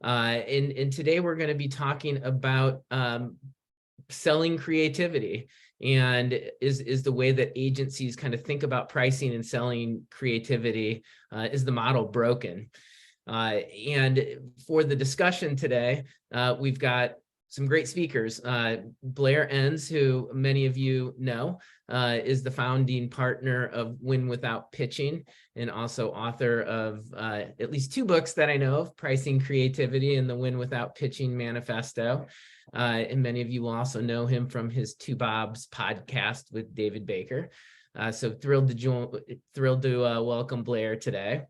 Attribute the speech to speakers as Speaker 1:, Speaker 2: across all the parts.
Speaker 1: And today we're going to be talking about selling creativity, and is the way that agencies kind of think about pricing and selling creativity. Is the model broken? And for the discussion today, we've got some great speakers. Blair Enns, who many of you know, is the founding partner of Win Without Pitching, and also author of at least 2 books that I know of, Pricing Creativity and the Win Without Pitching Manifesto. And many of you will also know him from his Two Bobs podcast with David Baker. So thrilled to welcome Blair today.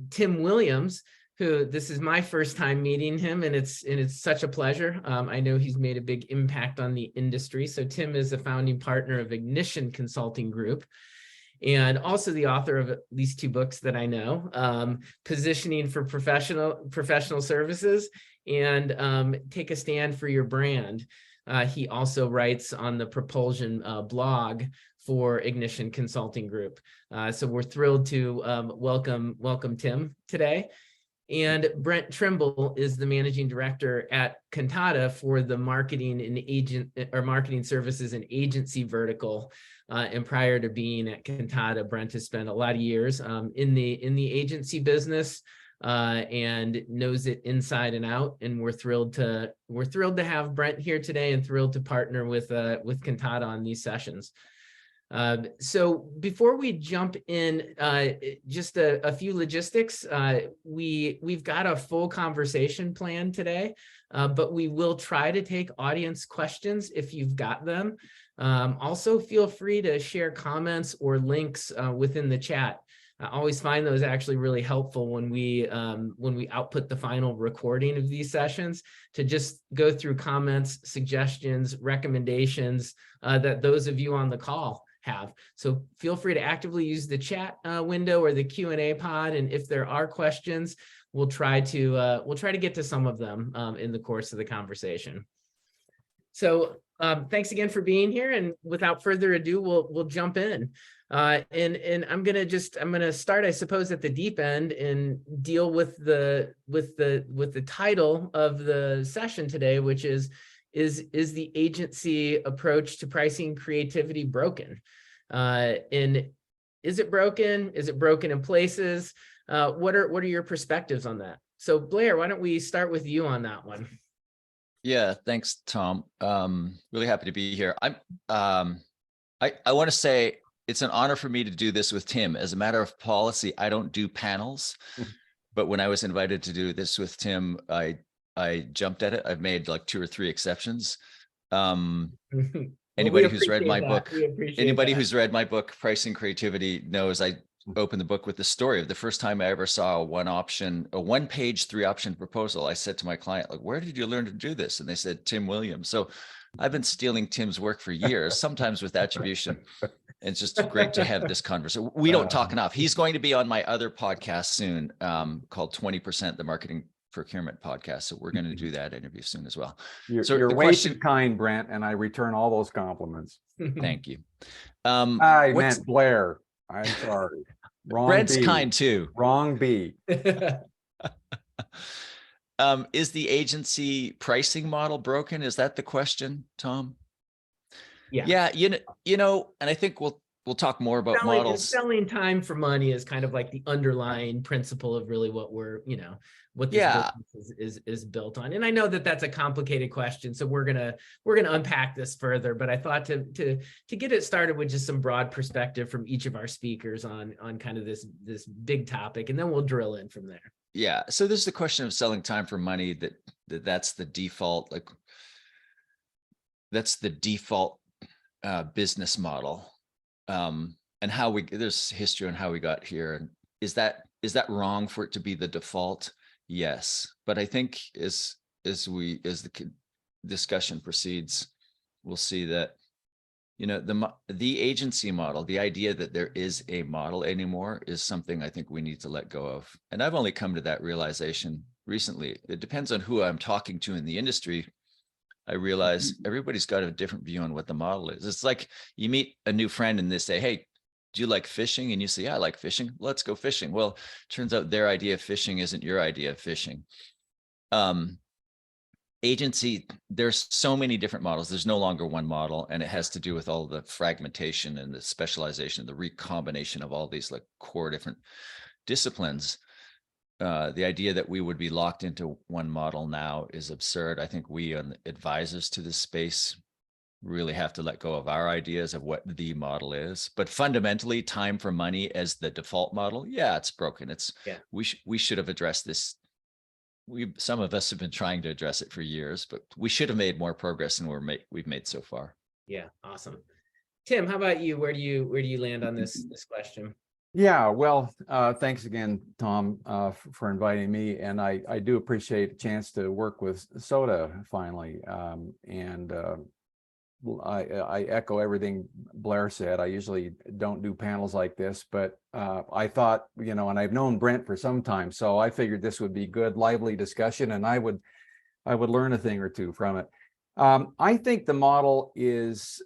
Speaker 1: Tim Williams, who this is my first time meeting him, and it's such a pleasure. I know he's made a big impact on the industry. So Tim is a founding partner of Ignition Consulting Group, and also the author of at least 2 books that I know, Positioning for Professional Services and Take a Stand for Your Brand. He also writes on the Propulsion blog for Ignition Consulting Group. So we're thrilled to welcome Tim today. And Brent Trimble is the managing director at Kantata for the marketing services and agency vertical. And prior to being at Kantata, Brent has spent a lot of years in the agency business and knows it inside and out. And we're thrilled to have Brent here today, and thrilled to partner with Kantata on these sessions. So before we jump in, just a few logistics. We've got a full conversation planned today, but we will try to take audience questions if you've got them. Also, feel free to share comments or links within the chat. I always find those actually really helpful when we output the final recording of these sessions, to just go through comments, suggestions, recommendations that those of you on the call have. So feel free to actively use the chat window or the Q&A pod, and if there are questions, we'll try to get to some of them in the course of the conversation. So thanks again for being here, and without further ado, we'll jump in. And I'm gonna start, I suppose, at the deep end and deal with the title of the session today, which is the agency approach to pricing creativity broken? And is it broken? Is it broken in places? What are your perspectives on that? So Blair, why don't we start with you on that one?
Speaker 2: Yeah, thanks, Tom. Really happy to be here. I want to say it's an honor for me to do this with Tim. As a matter of policy, I don't do panels, but when I was invited to do this with Tim, I jumped at it. I've made like 2 or 3 exceptions. Anybody who's read my book, who's read my book, Pricing Creativity, knows I opened the book with the story of the first time I ever saw a 1-page, 3-option proposal. I said to my client, like, where did you learn to do this? And they said, Tim Williams. So I've been stealing Tim's work for years, sometimes with attribution. And it's just great to have this conversation. We don't talk enough. He's going to be on my other podcast soon, called 20%, the Marketing Procurement Podcast. So we're going to do that interview soon as well.
Speaker 3: You're way too kind, Brent, and I return all those compliments.
Speaker 2: Thank you.
Speaker 3: I meant Blair. I'm sorry. Wrong
Speaker 2: Brent's
Speaker 3: B.
Speaker 2: kind too.
Speaker 3: Wrong B.
Speaker 2: Is the agency pricing model broken? Is that the question, Tom? Yeah. You know, and I think we'll talk more about models.
Speaker 1: Selling time for money is kind of like the underlying principle of really what what this business is built on. And I know that that's a complicated question, so we're gonna unpack this further. But I thought to get it started with just some broad perspective from each of our speakers on kind of this big topic, and then we'll drill in from there.
Speaker 2: Yeah. So there's the question of selling time for money. That's the default. Like that's the default business model. And how there's history on how we got here. And is that wrong for it to be the default? Yes. But I think as the discussion proceeds, we'll see that, the agency model, the idea that there is a model anymore is something I think we need to let go of. And I've only come to that realization recently. It depends on who I'm talking to in the industry. I realize everybody's got a different view on what the model is. It's like you meet a new friend and they say, hey, do you like fishing? And you say, yeah, I like fishing. Let's go fishing. Well, turns out their idea of fishing isn't your idea of fishing. Agency, there's so many different models. There's no longer one model, and it has to do with all the fragmentation and the specialization, the recombination of all these like core different disciplines. The idea that we would be locked into one model now is absurd. I think we and advisors to this space really have to let go of our ideas of what the model is. But fundamentally, time for money as the default model, yeah, it's broken. We should have addressed this. Some of us have been trying to address it for years, but we should have made more progress than we've made so far.
Speaker 1: Yeah, awesome. Tim, how about you? Where do you land on this question?
Speaker 3: Yeah, well, thanks again, Tom, for inviting me. And I do appreciate a chance to work with SoDA finally. I echo everything Blair said. I usually don't do panels like this, but I thought, and I've known Brent for some time, so I figured this would be good, lively discussion, and I would learn a thing or two from it. I think the model is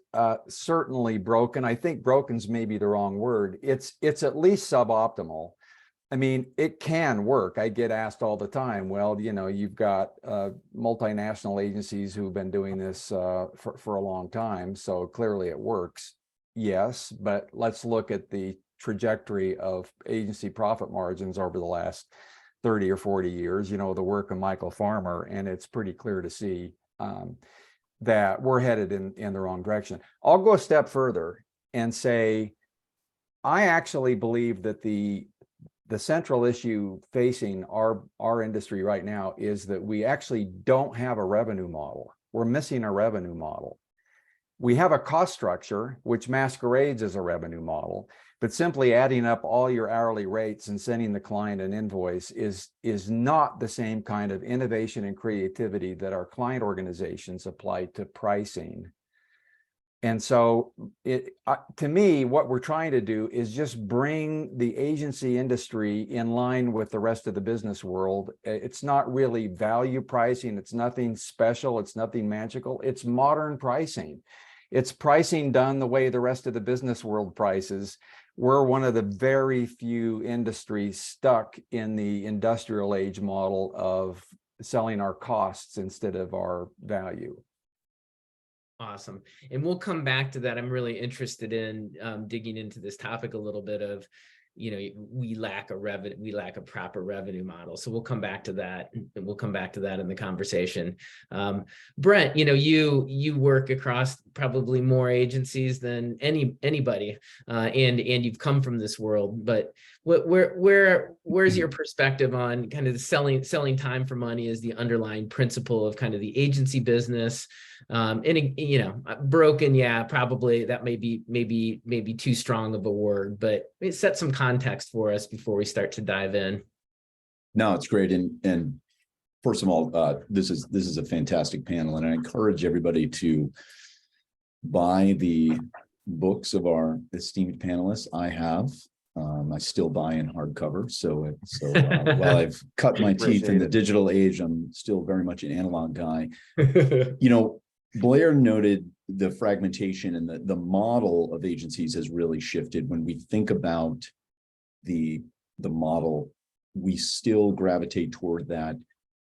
Speaker 3: certainly broken. I think broken's maybe the wrong word. It's at least suboptimal. I mean, it can work. I get asked all the time, well, you've got multinational agencies who've been doing this for a long time, so clearly it works. Yes, but let's look at the trajectory of agency profit margins over the last 30 or 40 years, the work of Michael Farmer, and it's pretty clear to see that we're headed in the wrong direction. I'll go a step further and say, I actually believe that the central issue facing our industry right now is that we actually don't have a revenue model. We're missing a revenue model. We have a cost structure which masquerades as a revenue model, but simply adding up all your hourly rates and sending the client an invoice is not the same kind of innovation and creativity that our client organizations apply to pricing. And so to me, what we're trying to do is just bring the agency industry in line with the rest of the business world. It's not really value pricing. It's nothing special. It's nothing magical. It's modern pricing. It's pricing done the way the rest of the business world prices. We're one of the very few industries stuck in the industrial age model of selling our costs instead of our value.
Speaker 1: Awesome. And we'll come back to that. I'm really interested in digging into this topic a little bit of, we lack a proper revenue model. So we'll come back to that, and we'll come back to that in the conversation. Brent, you work across probably more agencies than anybody, and you've come from this world. But where's your perspective on kind of the selling time for money as the underlying principle of kind of the agency business? Broken, yeah, probably that may be too strong of a word, but set some context for us before we start to dive in.
Speaker 4: No, it's great. And first of all, this is a fantastic panel, and I encourage everybody to buy the books of our esteemed panelists. I still buy in hardcover. So while I've cut my teeth in the digital age, I'm still very much an analog guy. Blair noted the fragmentation, and the model of agencies has really shifted. When we think about the model, we still gravitate toward that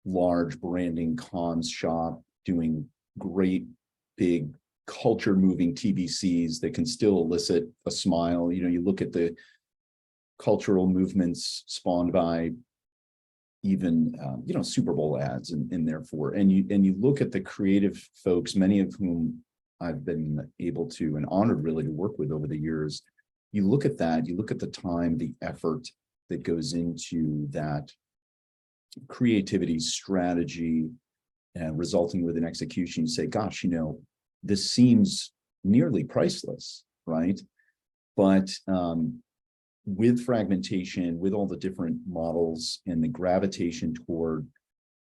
Speaker 4: large branding comms shop doing great big culture moving TVCs that can still elicit a smile. You look at the cultural movements spawned by even Super Bowl ads and therefore, and you look at the creative folks, many of whom I've been able to and honored really to work with over the years. You look at that, you look at the time, the effort that goes into that creativity, strategy, and resulting with an execution. You say, gosh, this seems nearly priceless, right? But with fragmentation, with all the different models and the gravitation toward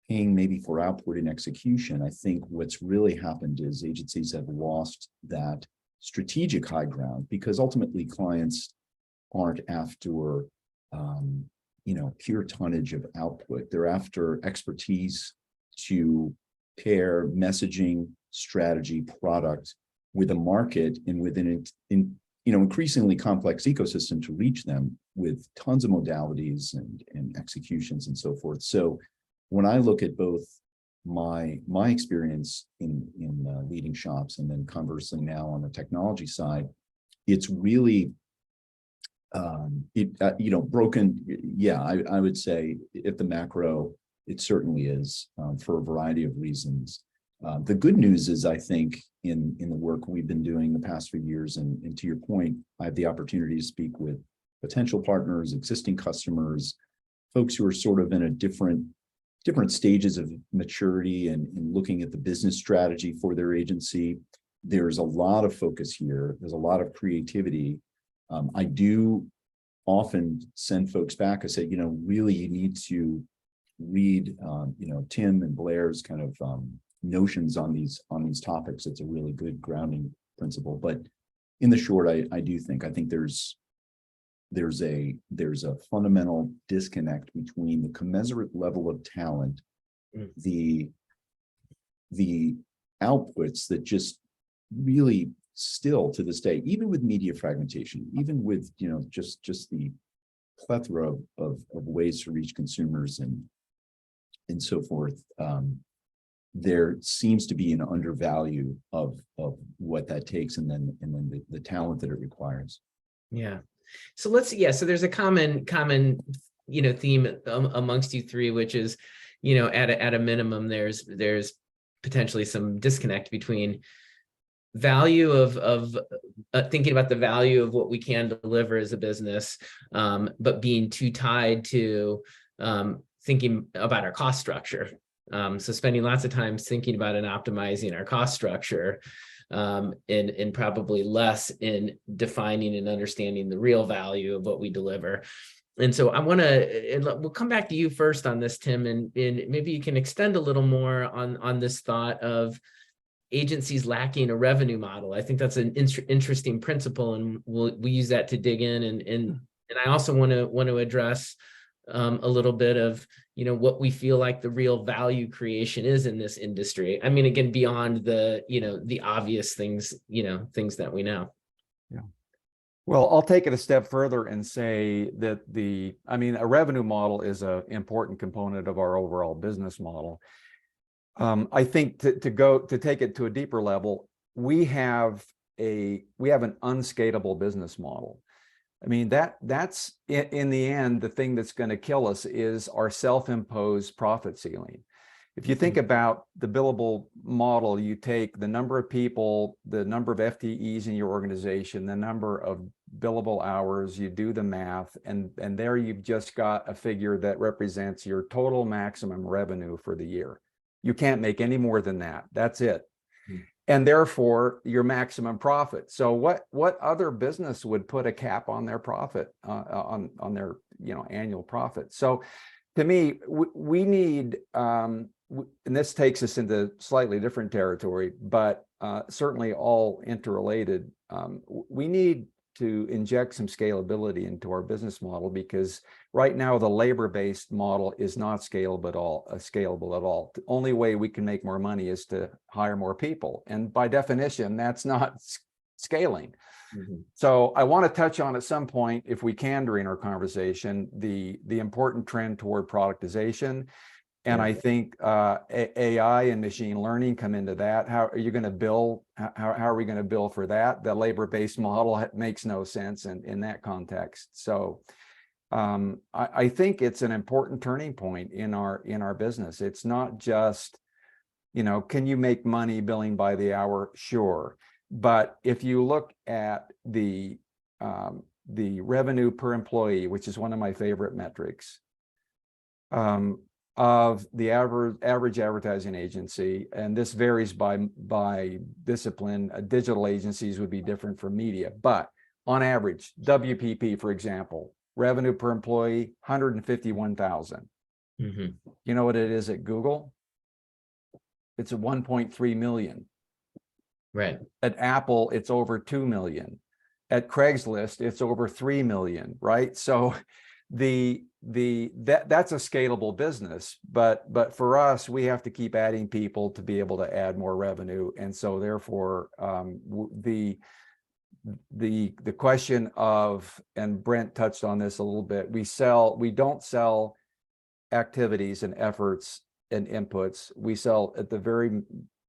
Speaker 4: paying maybe for output and execution, I think what's really happened is agencies have lost that strategic high ground, because ultimately clients aren't after pure tonnage of output. They're after expertise to pair messaging, strategy, product with a market and within increasingly complex ecosystem to reach them with tons of modalities and executions and so forth. So when I look at both my experience in leading shops, and then conversely now on the technology side, it's really broken. Yeah, I would say at the macro, it certainly is, for a variety of reasons. The good news is, I think, in the work we've been doing the past few years, and to your point, I have the opportunity to speak with potential partners, existing customers, folks who are sort of in a different stages of maturity and looking at the business strategy for their agency. There's a lot of focus here. There's a lot of creativity. I do often send folks back. I say, really, you need to read, Tim and Blair's kind of notions on these topics. It's a really good grounding principle. But in the short, I think there's a fundamental disconnect between the commensurate level of talent, the outputs that just really still to this day, even with media fragmentation, even with just the plethora of ways to reach consumers and so forth, there seems to be an undervalue of what that takes, and then the talent that it requires.
Speaker 1: Yeah. So so there's a common theme amongst you three, which is, at a minimum, there's potentially some disconnect between value of thinking about the value of what we can deliver as a business, but being too tied to thinking about our cost structure. So spending lots of time thinking about and optimizing our cost structure, and probably less in defining and understanding the real value of what we deliver. And so we'll come back to you first on this, Tim, and maybe you can extend a little more on this thought of agencies lacking a revenue model. I think that's an interesting principle, and we'll use that to dig in. And I also want to address a little bit of what we feel like the real value creation is in this industry. I mean, again, beyond the obvious things, things that we know.
Speaker 3: Yeah. Well, I'll take it a step further and say that a revenue model is an important component of our overall business model. I think to take it to a deeper level, we have an unscalable business model. I mean, that's in the end, the thing that's going to kill us is our self-imposed profit ceiling. If you think about the billable model, you take the number of people, the number of FTEs in your organization, the number of billable hours, you do the math, and there you've just got a figure that represents your total maximum revenue for the year. You can't make any more than that. That's it. And therefore your maximum profit. So what other business would put a cap on their profit, on their annual profit? So to me, we need, and this takes us into slightly different territory, but certainly all interrelated. We need to inject some scalability into our business model, because right now the labor-based model is not scalable at all. The only way we can make more money is to hire more people, and by definition, that's not scaling. So I want to touch on at some point, if we can during our conversation, the important trend toward productization. And I think AI and machine learning come into that. How are you going to bill? How are we going to bill for that? The labor-based model makes no sense in that context. So I think it's an important turning point in our business. It's not just, can you make money billing by the hour? Sure. But if you look at the revenue per employee, which is one of my favorite metrics, of the average advertising agency, and this varies by discipline. Digital agencies would be different from media, but on average, WPP, for example, revenue per employee, 151,000. You know what it is at Google? It's a 1.3 million.
Speaker 1: Right.
Speaker 3: At Apple, it's over 2 million. At Craigslist, it's over 3 million, right? So that's a scalable business, but for us, we have to keep adding people to be able to add more revenue. And so therefore, the question of, and Brent touched on this a little bit, we don't sell activities and efforts and inputs. We sell at the very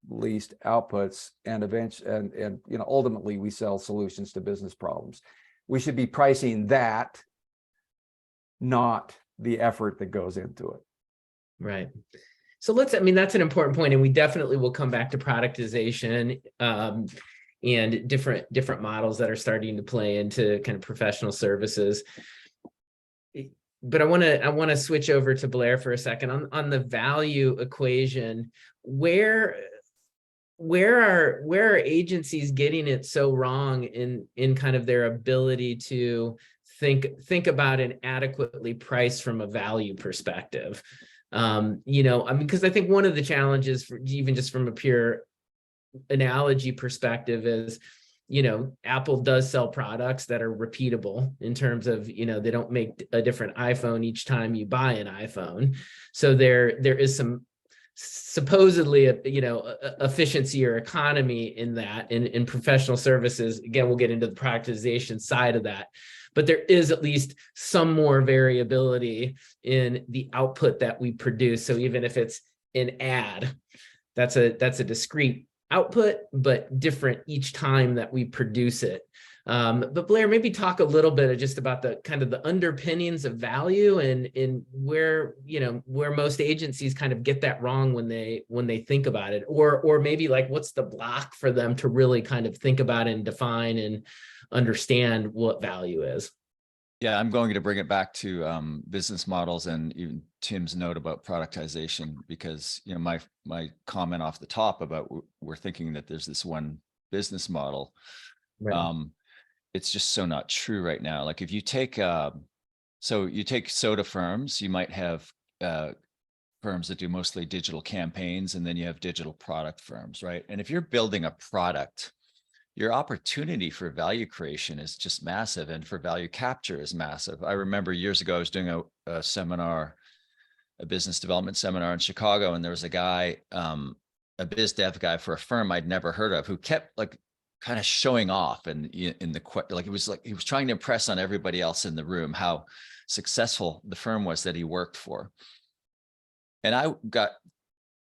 Speaker 3: least outputs, and eventually, and you know, ultimately we sell solutions to business problems. We should be pricing that, not the effort that goes into it.
Speaker 1: Right. So I mean, that's an important point, and we definitely will come back to productization and different models that are starting to play into kind of professional services. But I want to switch over to Blair for a second on the value equation. Where are agencies getting it so wrong in kind of their ability to think about and adequately price from a value perspective? You know, I mean, because I think one of the challenges, for even just from a pure analogy perspective, is, you know, Apple does sell products that are repeatable in terms of, you know, they don't make a different iPhone each time you buy an iPhone. So there is some supposedly, you know, efficiency or economy in that. In professional services, again, we'll get into the productization side of that, but there is at least some more variability in the output that we produce. So even if it's an ad, that's a discrete output, but different each time that we produce it. But Blair, maybe talk a little bit just about the kind of the underpinnings of value and where, you know, where most agencies kind of get that wrong when they think about it, or maybe like what's the block for them to really kind of think about and define and understand what value is.
Speaker 2: Yeah, I'm going to bring it back to business models and even Tim's note about productization, because, you know, my comment off the top about we're thinking that there's this one business model.
Speaker 1: Right.
Speaker 2: It's just so not true right now. Like if you take so you take SoDA firms, you might have firms that do mostly digital campaigns, and then you have digital product firms, right? And if you're building a product, your opportunity for value creation is just massive, and for value capture is massive. I remember years ago, I was doing a seminar, a business development seminar in Chicago, and there was a guy, a biz dev guy for a firm I'd never heard of, who kept like kind of showing off, and in the, like, it was like he was trying to impress on everybody else in the room how successful the firm was that he worked for. And I got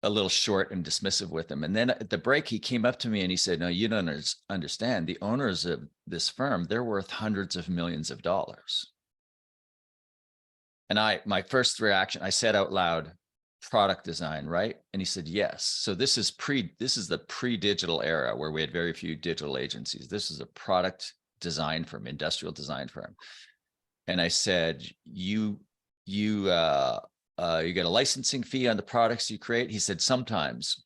Speaker 2: a little short and dismissive with him. And then at the break, he came up to me and he said, "No, you don't understand. The owners of this firm, they're worth hundreds of millions of dollars." And my first reaction, I said out loud, "Product design, right?" And he said, "Yes." So this is the pre-digital era where we had very few digital agencies. This is a product design firm, industrial design firm. And I said, you get a licensing fee on the products you create?" He said, "Sometimes."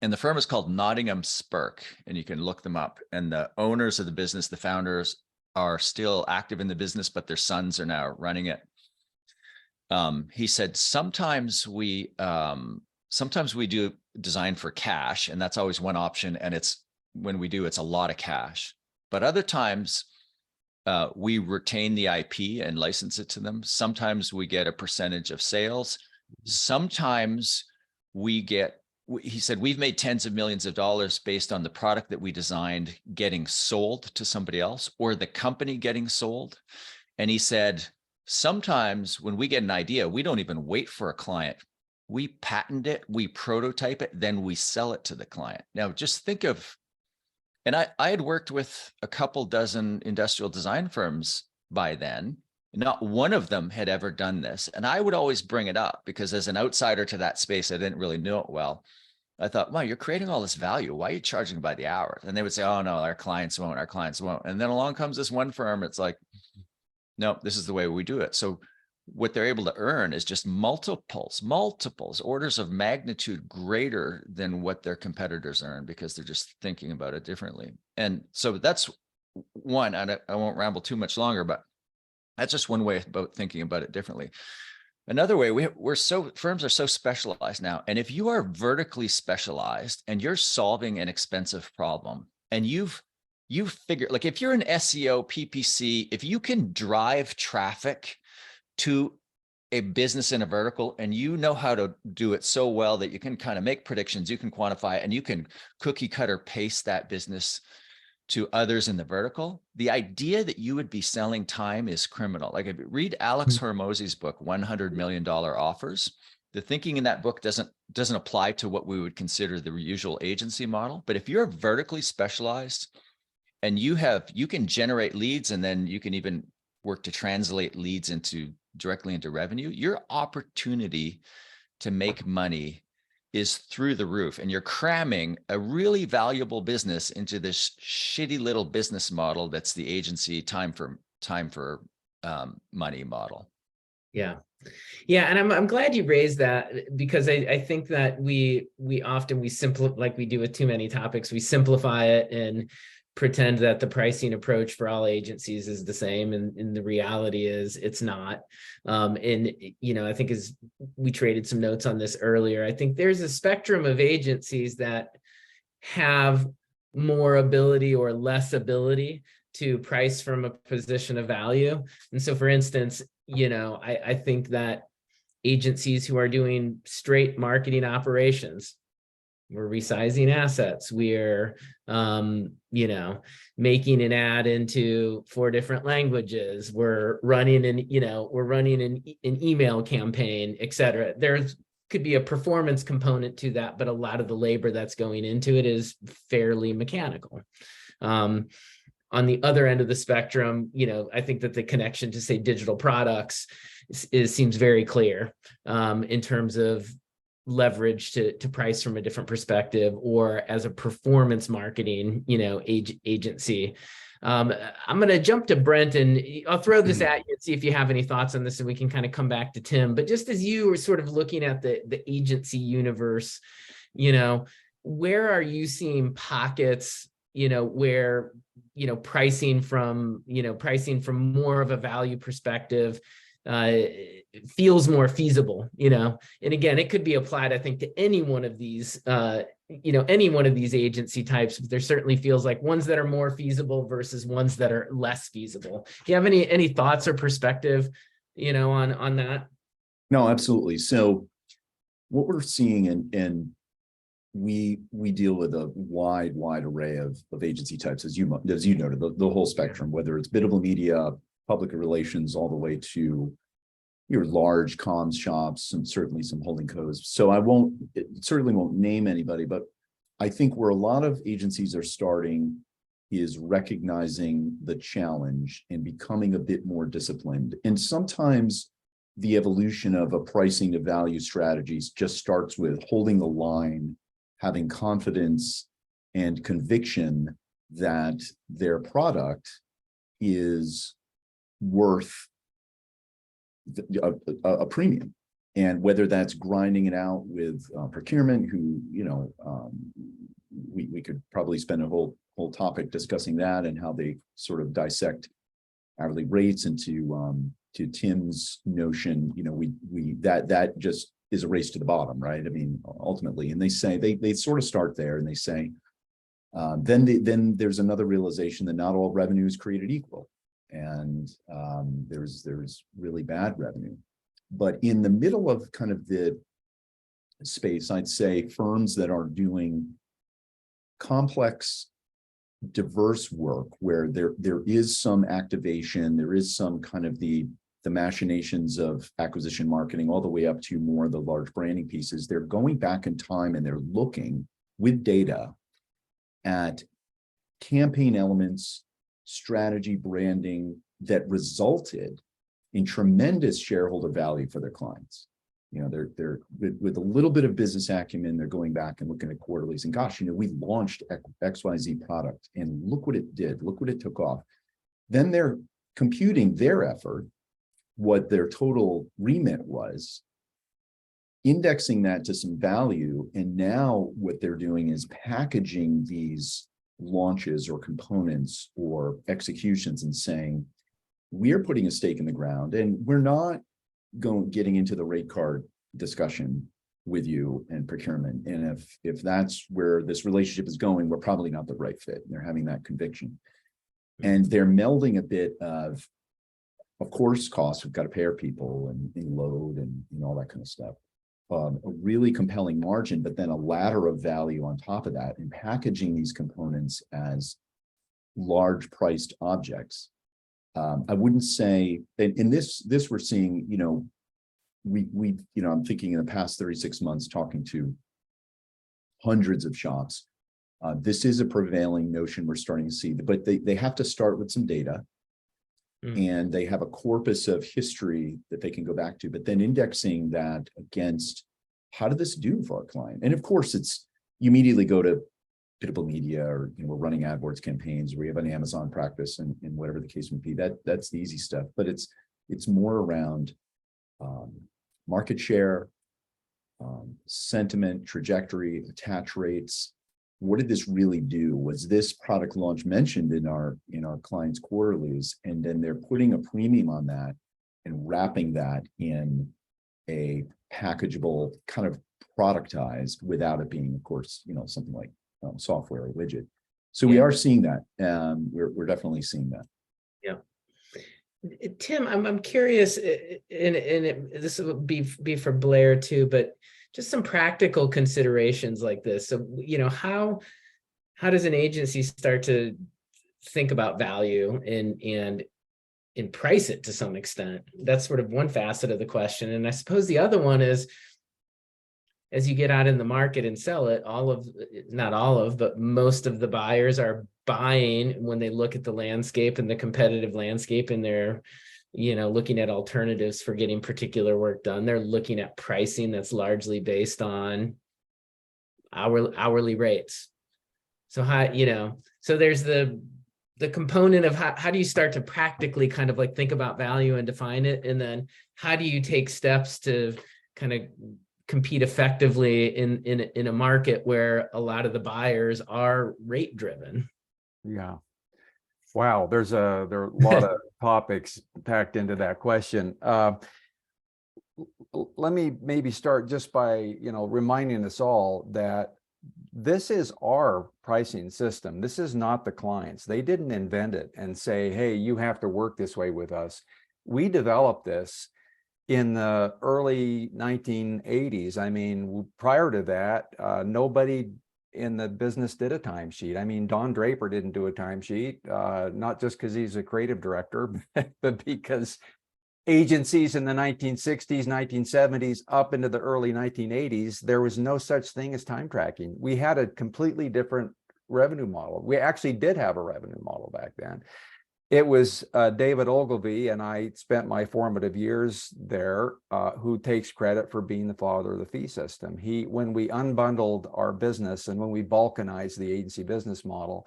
Speaker 2: And the firm is called Nottingham Spurk, and you can look them up. And the owners of the business, the founders, are still active in the business, but their sons are now running it. He said, sometimes we do design for cash, and that's always one option. And when we do, it's a lot of cash. But other times, we retain the IP and license it to them. Sometimes we get a percentage of sales. Sometimes he said, "We've made tens of millions of dollars based on the product that we designed getting sold to somebody else, or the company getting sold." And he said, "Sometimes when we get an idea, we don't even wait for a client. We patent it, we prototype it, then we sell it to the client." Now, just think of, and I had worked with a couple dozen industrial design firms by then. Not one of them had ever done this. And I would always bring it up because as an outsider to that space, I didn't really know it well. I thought, "Wow, you're creating all this value. Why are you charging by the hour?" And they would say, "Oh no, our clients won't. And then along comes this one firm. It's like, "No, this is the way we do it." So what they're able to earn is just multiples, orders of magnitude greater than what their competitors earn, because they're just thinking about it differently. And so that's one, and I won't ramble too much longer, but that's just one way about thinking about it differently. Another way, firms are so specialized now. And if you are vertically specialized and you're solving an expensive problem, and you figure, like if you're an SEO, PPC, if you can drive traffic to a business in a vertical, and you know how to do it so well that you can kind of make predictions, you can quantify it, and you can cookie cutter paste that business to others in the vertical, the idea that you would be selling time is criminal. Like if you read Alex Hormozy's book, $100 million Offers, the thinking in that book doesn't apply to what we would consider the usual agency model. But if you're vertically specialized and you can generate leads, and then you can even work to translate leads directly into revenue, your opportunity to make money is through the roof, and you're cramming a really valuable business into this shitty little business model that's the agency time for money model.
Speaker 1: Yeah. Yeah. And I'm glad you raised that, because I think that we often simplify, like we do with too many topics, we simplify it and pretend that the pricing approach for all agencies is the same. And the reality is it's not. And, I think as we traded some notes on this earlier, I think there's a spectrum of agencies that have more ability or less ability to price from a position of value. And so, for instance, I think that agencies who are doing straight marketing operations, we're resizing assets, we're making an ad into 4 different languages, we're running an email campaign, et cetera. There's could be a performance component to that, but a lot of the labor that's going into it is fairly mechanical. On the other end of the spectrum, I think that the connection to, say, digital products seems very clear in terms of leverage to price from a different perspective, or as a performance marketing, agency. I'm going to jump to Brent, and I'll throw this at you and see if you have any thoughts on this, and we can kind of come back to Tim. But just as you were sort of looking at the agency universe, where are you seeing pockets, where, pricing from more of a value perspective feels more feasible, and again, it could be applied, I think, to any one of these, any one of these agency types, but there certainly feels like ones that are more feasible versus ones that are less feasible. Do you have any thoughts or perspective, on that?
Speaker 4: No, absolutely. So what we're seeing, and we deal with a wide array of agency types, as you noted, the whole spectrum, whether it's biddable media, public relations, all the way to your large comms shops, and certainly some holding codes. So I certainly won't name anybody, but I think where a lot of agencies are starting is recognizing the challenge and becoming a bit more disciplined. And sometimes the evolution of a pricing to value strategies just starts with holding the line, having confidence and conviction that their product is worth a premium. And whether that's grinding it out with procurement, who, we could probably spend a whole topic discussing that and how they sort of dissect hourly rates into to Tim's notion, that just is a race to the bottom, right? I mean, ultimately, and they say they sort of start there, and they say, then there's another realization that not all revenue is created equal, and there's really bad revenue. But in the middle of kind of the space, I'd say firms that are doing complex, diverse work where there is some activation, there is some kind of the machinations of acquisition marketing, all the way up to more of the large branding pieces. They're going back in time and they're looking with data at campaign elements, strategy, branding that resulted in tremendous shareholder value for their clients. They're with a little bit of business acumen, they're going back and looking at quarterlies and, gosh, we launched XYZ product and look what it did, look what it took off. Then they're computing their effort, what their total remit was, indexing that to some value. And now what they're doing is packaging these launches or components or executions and saying, we're putting a stake in the ground, and we're not getting into the rate card discussion with you and procurement. And if that's where this relationship is going, we're probably not the right fit. And they're having that conviction. And they're melding a bit of course, costs. We've got to pay our people and load and all that kind of stuff. A really compelling margin, but then a ladder of value on top of that, and packaging these components as large priced objects. I wouldn't say, in this we're seeing, I'm thinking in the past 36 months, talking to hundreds of shops. This is a prevailing notion we're starting to see, but they have to start with some data. And they have a corpus of history that they can go back to, but then indexing that against how did this do for our client? And of course, you immediately go to biddable media, or we're running AdWords campaigns, we have an Amazon practice, and whatever the case may be. That's the easy stuff, but it's more around market share, sentiment, trajectory, attach rates. What did this really do? Was this product launch mentioned in our clients' quarterlies? And then they're putting a premium on that and wrapping that in a packageable, kind of productized, without it being, of course, something like software or widget. So we are seeing that. We're definitely seeing that.
Speaker 1: Yeah. Tim, I'm curious, and this would be for Blair too, but just some practical considerations like this. So, how does an agency start to think about value and price it to some extent? That's sort of one facet of the question. And I suppose the other one is, as you get out in the market and sell it, not all of, but most of the buyers are buying when they look at the landscape and the competitive landscape, and they're looking at alternatives for getting particular work done. They're looking at pricing that's largely based on hourly rates. So so there's the component of how do you start to practically kind of like think about value and define it, and then how do you take steps to kind of compete effectively in a market where a lot of the buyers are rate driven?
Speaker 3: Yeah. Wow, there are a lot of topics packed into that question. Let me maybe start just by reminding us all that this is our pricing system. This is not the clients. They didn't invent it and say, hey, you have to work this way with us. We developed this in the early 1980s. I mean, prior to that, nobody in the business did a timesheet. I mean, Don Draper didn't do a timesheet, not just because he's a creative director, but because agencies in the 1960s, 1970s, up into the early 1980s, there was no such thing as time tracking. We had a completely different revenue model. We actually did have a revenue model back then. It was David Ogilvy, and I spent my formative years there, who takes credit for being the father of the fee system. When we unbundled our business and when we balkanized the agency business model,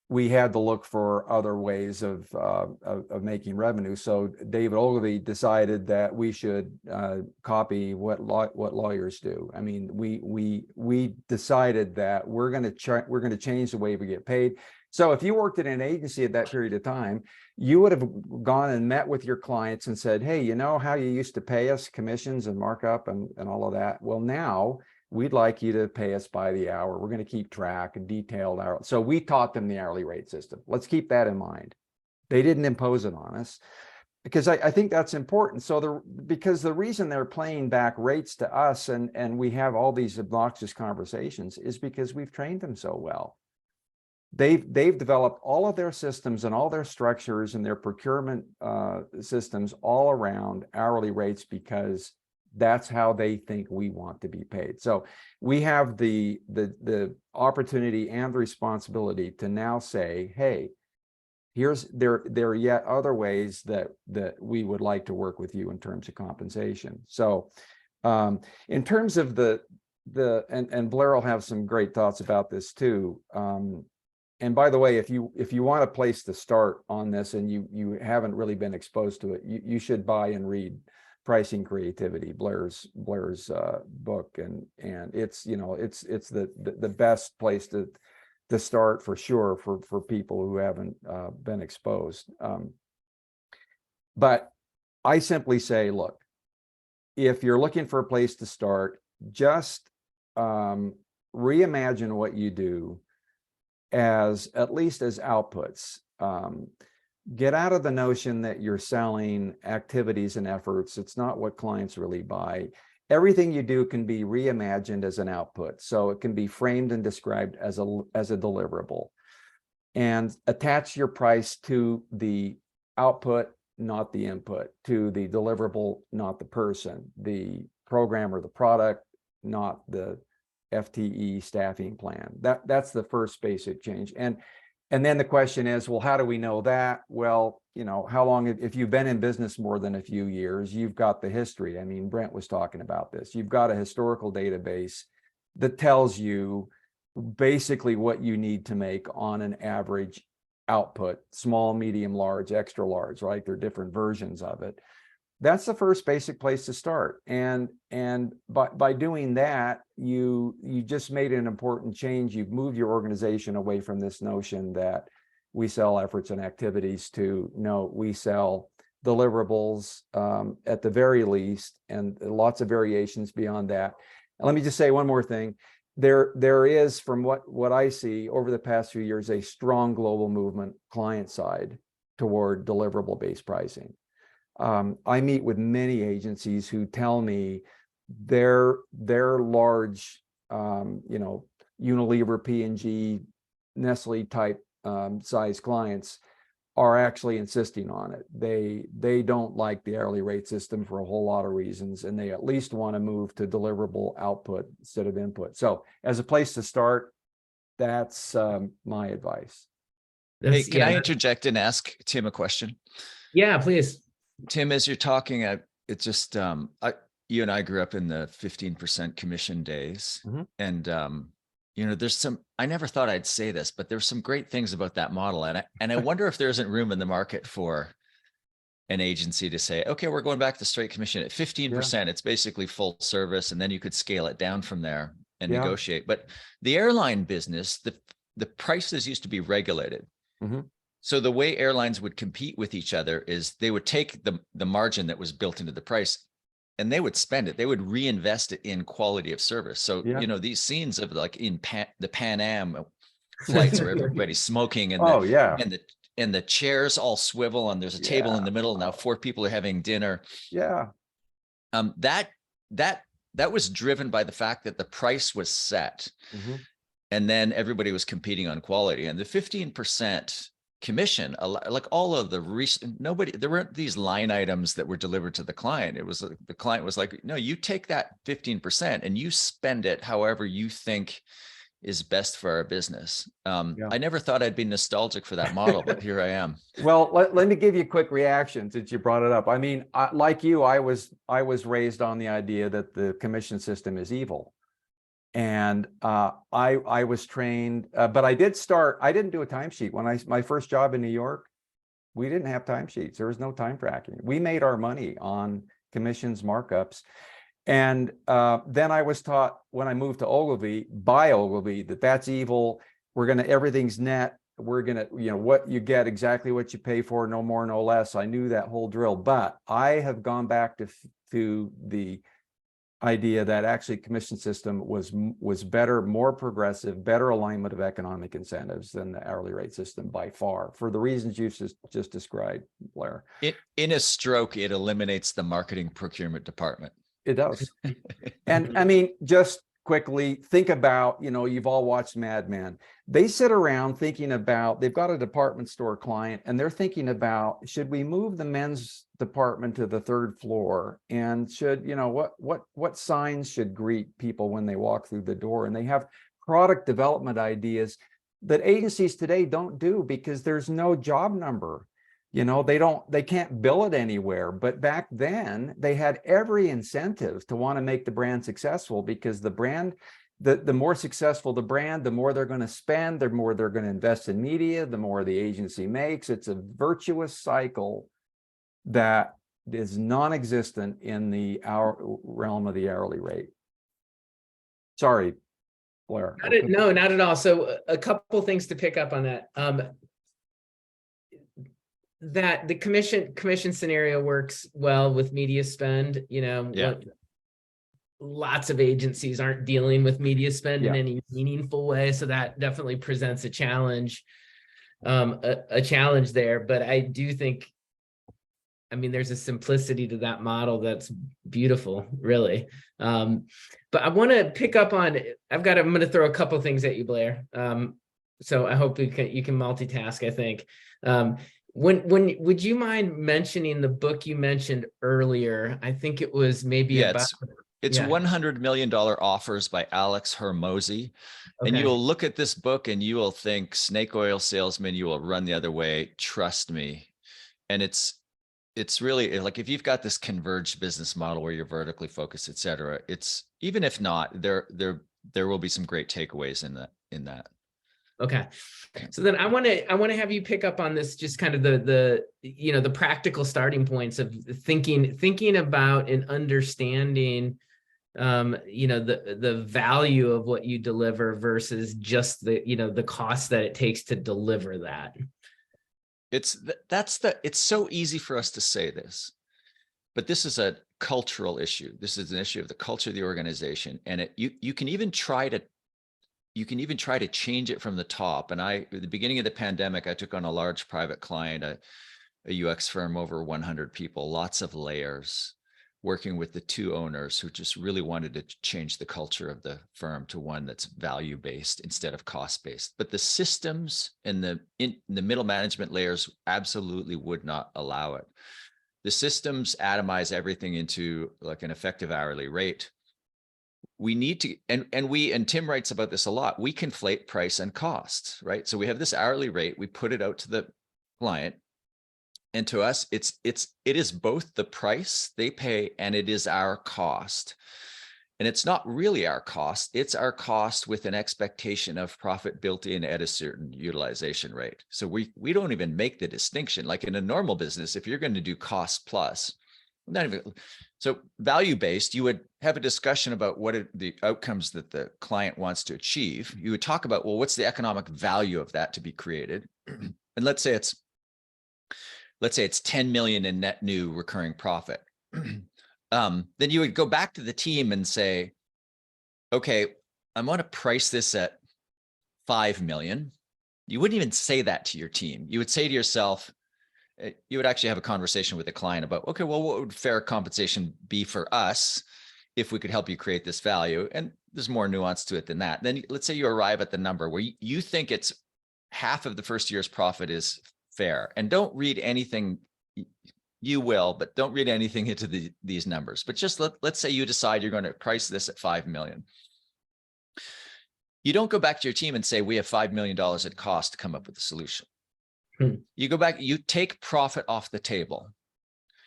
Speaker 3: we had to look for other ways of making revenue. So David Ogilvy decided that we should copy what lawyers do. I mean, we decided that we're going to change the way we get paid. So if you worked at an agency at that period of time, you would have gone and met with your clients and said, hey, you know how you used to pay us commissions and markup and all of that? Well, now we'd like you to pay us by the hour. We're going to keep track and detailed hour. So we taught them the hourly rate system. Let's keep that in mind. They didn't impose it on us, because I think that's important. So because the reason they're playing back rates to us and we have all these obnoxious conversations is because we've trained them so well. They've developed all of their systems and all their structures and their procurement systems all around hourly rates, because that's how they think we want to be paid. So we have the opportunity and the responsibility to now say, hey, there are yet other ways that we would like to work with you in terms of compensation. So in terms of and Blair will have some great thoughts about this too. And by the way, if you want a place to start on this and you haven't really been exposed to it, you should buy and read Pricing Creativity, Blair's book, and it's it's the best place to start for sure for people who haven't been exposed. But I simply say, look, if you're looking for a place to start, just reimagine what you do as at least as outputs. Get out of the notion that you're selling activities and efforts. It's not what clients really buy. Everything you do can be reimagined as an output. So it can be framed and described as a deliverable. and attach your price to the output, not the input, to the deliverable, not the person, the program or the product, not the FTE staffing plan. That's the first basic change. And then the question is, well, how do we know that? Well, you know, how long, if you've been in business more than a few years, you've got the history. I mean, Brent was talking about this. You've got a historical database that tells you basically what you need to make on an average output, small, medium, large, extra large, right? There are different versions of it. That's the first basic place to start. And by doing that, you just made an important change. You've moved your organization away from this notion that we sell efforts and activities to, no, we sell deliverables at the very least, and lots of variations beyond that. And let me just say one more thing. There is, from what I see over the past few years, a strong global movement client side toward deliverable-based pricing. I meet with many agencies who tell me their large, you know, Unilever, P&G, Nestle type size clients are actually insisting on it. They don't like the hourly rate system for a whole lot of reasons, and they at least want to move to deliverable output instead of input. So as a place to start, that's my advice.
Speaker 2: Hey, can I interject and ask Tim a question?
Speaker 1: Yeah, please.
Speaker 2: Tim, as you're talking, it's just you and I grew up in the 15% commission days, and you know, there's some. I never thought I'd say this, but there's some great things about that model, and I wonder if there isn't room in the market for an agency to say, okay, we're going back to straight commission at 15%. It's basically full service, and then you could scale it down from there and negotiate. But the airline business, the prices used to be regulated. So the way airlines would compete with each other is they would take the margin that was built into the price and they would spend it. They would reinvest it in quality of service. So, you know, these scenes of like in the Pan Am flights where everybody's smoking and and the chairs all swivel and there's a table in the middle. Now 4 people are having dinner. That was driven by the fact that the price was set. And then everybody was competing on quality, and the 15% commission, like all of the recent, there weren't these line items that were delivered to the client. It was the client was like, no, you take that 15% and you spend it however you think is best for our business. I never thought I'd be nostalgic for that model, but here I am.
Speaker 3: Well, let me give you a quick reaction since you brought it up. I mean, like you, I was raised on the idea that the commission system is evil. And I was trained, but I didn't do a timesheet. When my first job in New York, we didn't have timesheets. There was no time tracking. We made our money on commissions, markups. And then I was taught when I moved to Ogilvy, by Ogilvy, that's evil. Everything's net. We're going to, you know, what you get, exactly what you pay for, no more, no less. I knew that whole drill, but I have gone back to the idea that actually commission system was better, more progressive, better alignment of economic incentives than the hourly rate system by far, for the reasons you just described, Blair.
Speaker 2: In a stroke, it eliminates the marketing procurement department.
Speaker 3: It does. And I mean, just quickly think about, you know, you've all watched Mad Men. They sit around thinking about, they've got a department store client and they're thinking about, should we move the men's department to the 3rd floor? And should, you know, what signs should greet people when they walk through the door? And they have product development ideas that agencies today don't do because there's no job number. You know, they can't bill it anywhere. But back then they had every incentive to want to make the brand successful, because the brand, the more successful the brand, the more they're going to spend, the more they're going to invest in media, the more the agency makes. It's a virtuous cycle that is non-existent in the realm of the hourly rate. Sorry, Blair.
Speaker 1: No, not at all. So a couple things to pick up on that. That the commission scenario works well with media spend. You know, lots of agencies aren't dealing with media spend in any meaningful way, so that definitely presents a challenge, a challenge there. But I do think, I mean, there's a simplicity to that model that's beautiful, really. But I want to pick up on, I'm going to throw a couple things at you, Blair. So I hope you can multitask, I think. When would you mind mentioning the book you mentioned earlier? I think it was maybe
Speaker 2: Yeah,
Speaker 1: about,
Speaker 2: it's
Speaker 1: yeah,
Speaker 2: $100 million offers by Alex Hormozy. And
Speaker 1: okay.
Speaker 2: you'll look at this book and you will think snake oil salesman, you will run the other way. Trust me. And it's really like, if you've got this converged business model where you're vertically focused, et cetera, it's, even if not, there will be some great takeaways in that.
Speaker 1: Okay. So then I want to have you pick up on this, just kind of the practical starting points of thinking about and understanding the value of what you deliver versus just the cost that it takes to deliver that.
Speaker 2: It's so easy for us to say this, but this is a cultural issue. This is an issue of the culture of the organization. And you can even try to change it from the top. And at the beginning of the pandemic, I took on a large private client, a UX firm, over 100 people, lots of layers, working with the two owners who just really wanted to change the culture of the firm to one that's value-based instead of cost-based. But the systems and the middle management layers absolutely would not allow it. The systems atomize everything into like an effective hourly rate. We need to, and Tim writes about this a lot, we conflate price and cost, right? So we have this hourly rate, we put it out to the client, and to us, it is both the price they pay and it is our cost. And it's not really our cost, it's our cost with an expectation of profit built in at a certain utilization rate. So we don't even make the distinction. Like in a normal business, if you're going to do cost plus, not even, so value-based, you would have a discussion about what the outcomes that the client wants to achieve. You would talk about, well, what's the economic value of that to be created? And let's say it's 10 million in net new recurring profit. Then you would go back to the team and say, okay, I want to price this at 5 million. You wouldn't even say that to your team. You would say to yourself, you would actually have a conversation with the client about, okay, well, what would fair compensation be for us if we could help you create this value? And there's more nuance to it than that. Then let's say you arrive at the number where you think it's half of the first year's profit is fair. And don't read anything, you will, but don't read anything into these numbers. But just let's say you decide you're going to price this at 5 million. You don't go back to your team and say, we have $5 million at cost to come up with a solution. You go back, you take profit off the table.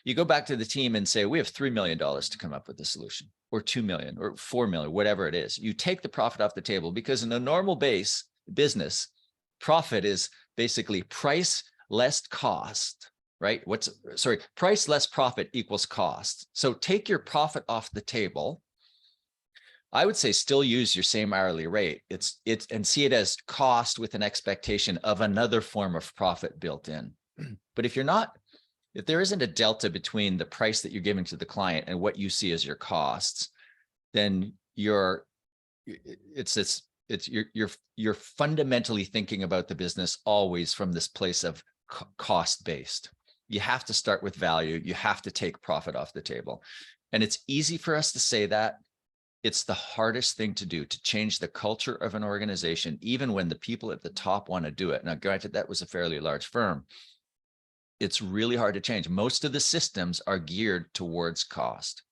Speaker 2: You go back to the team and say, we have $3 million to come up with a solution, or 2 million or 4 million, whatever it is. You take the profit off the table, because in a normal business, profit is basically price less cost, right? Price less profit equals cost. So take your profit off the table. I would say still use your same hourly rate. And see it as cost with an expectation of another form of profit built in. But if there isn't a delta between the price that you're giving to the client and what you see as your costs, then you're fundamentally thinking about the business always from this place of cost-based. You have to start with value. You have to take profit off the table. And it's easy for us to say that. It's the hardest thing to do, to change the culture of an organization, even when the people at the top want to do it. Now, granted, that was a fairly large firm. It's really hard to change. Most of the systems are geared towards cost.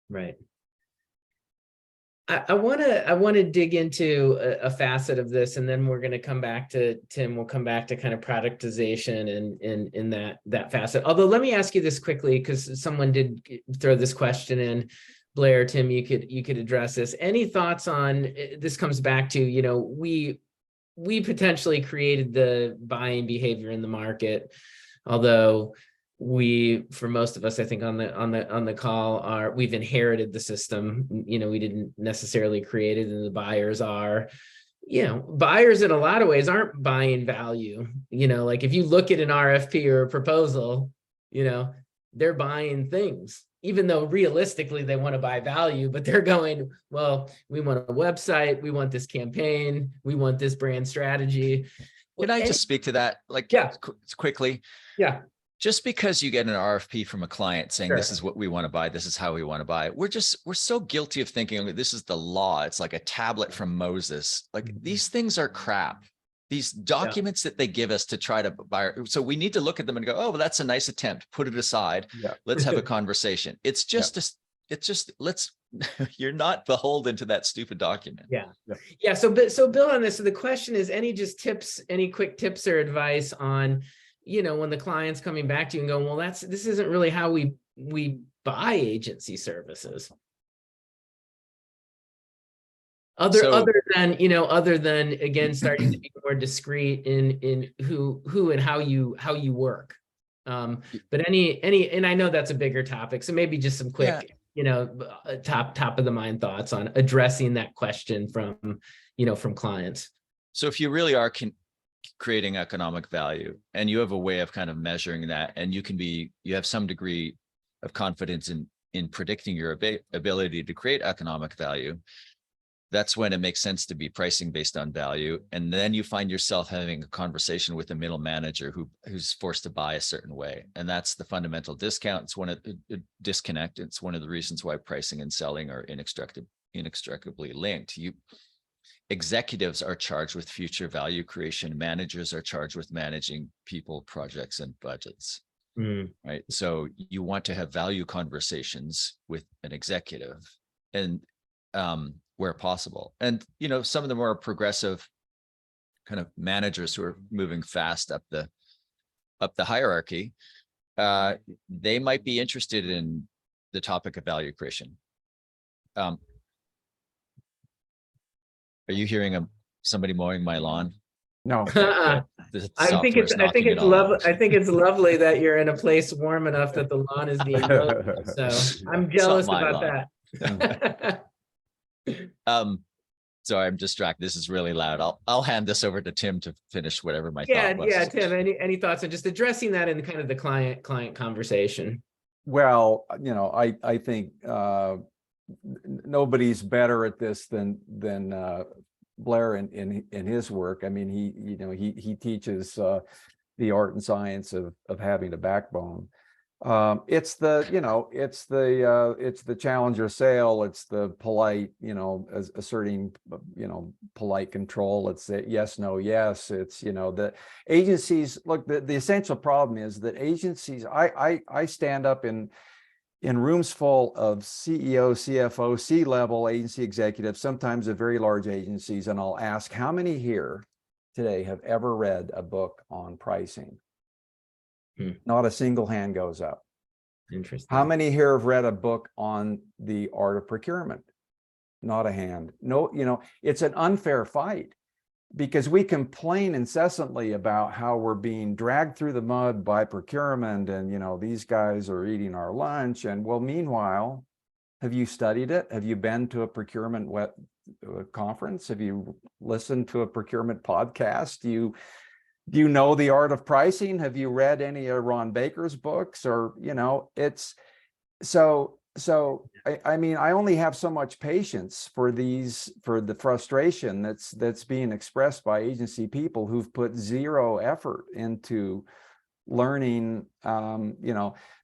Speaker 1: Right. I want to dig into a facet of this, and then we're going to come back to Tim. We'll come back to kind of productization and in that facet. Although, let me ask you this quickly, because someone did throw this question in. Blair, Tim, you could address this. Any thoughts on this? Comes back to, we potentially created the buying behavior in the market, although for most of us, I think on the call, we've inherited the system. We didn't necessarily create it, and the buyers are. Buyers in a lot of ways aren't buying value. Like if you look at an RFP or a proposal, they're buying things, even though realistically they want to buy value, but they're going, well, we want a website, we want this campaign, we want this brand strategy.
Speaker 2: Can I just speak to that? Quickly?
Speaker 1: Yeah.
Speaker 2: Just because you get an RFP from a client saying,
Speaker 1: Sure,
Speaker 2: this is what we want to buy, this is how we want to buy it, we're so guilty of thinking, this is the law. It's like a tablet from Moses. Like, these things are crap. these documents that they give us to try to buy. So we need to look at them and go, oh, well, that's a nice attempt. Put it aside.
Speaker 3: Yeah.
Speaker 2: Let's have a conversation. It's just, you're not beholden to that stupid document.
Speaker 1: Yeah. So Bill, on this, so the question is, any quick tips or advice on, when the client's coming back to you and going, well, this isn't really how we buy agency services. Other than again, starting to be more discreet in who and how you work. But and I know that's a bigger topic. So maybe just some quick, top of the mind thoughts on addressing that question from clients.
Speaker 2: So if you really are creating economic value and you have a way of kind of measuring that, and you have some degree of confidence in predicting your ability to create economic value, that's when it makes sense to be pricing based on value. And then you find yourself having a conversation with a middle manager who's forced to buy a certain way. And that's the fundamental discount. It's one of the disconnect. It's one of the reasons why pricing and selling are inextricably linked. Executives are charged with future value creation. Managers are charged with managing people, projects, and budgets. Right. So you want to have value conversations with an executive, and where possible. And, some of the more progressive kind of managers who are moving fast up the hierarchy, they might be interested in the topic of value creation. Are you hearing somebody mowing my lawn?
Speaker 3: No.
Speaker 1: I think it's lovely that you're in a place warm enough that the lawn is being mowed. So I'm jealous about that.
Speaker 2: So I'm distracted. This is really loud. I'll hand this over to Tim to finish whatever my thought was.
Speaker 1: Yeah, Tim, any thoughts on just addressing that in kind of the client conversation?
Speaker 3: Well, I think nobody's better at this than Blair in his work. I mean, he teaches the art and science of having a backbone. It's the challenger sale. It's the polite, asserting, polite control. It's the yes, no, yes. It's, the agencies. Look, the essential problem is that agencies, I stand up in rooms full of CEO, CFO, C-level agency executives, sometimes of very large agencies, and I'll ask, how many here today have ever read a book on pricing? Not a single hand goes up.
Speaker 1: Interesting.
Speaker 3: How many here have read a book on the art of procurement? Not a hand. No, it's an unfair fight because we complain incessantly about how we're being dragged through the mud by procurement, and these guys are eating our lunch. And well, meanwhile, have you studied it? Have you been to a procurement conference? Have you listened to a procurement podcast? Do you know the art of pricing? Have you read any of Ron Baker's books? Or, it's so I mean, I only have so much patience for the frustration that's being expressed by agency people who've put zero effort into learning,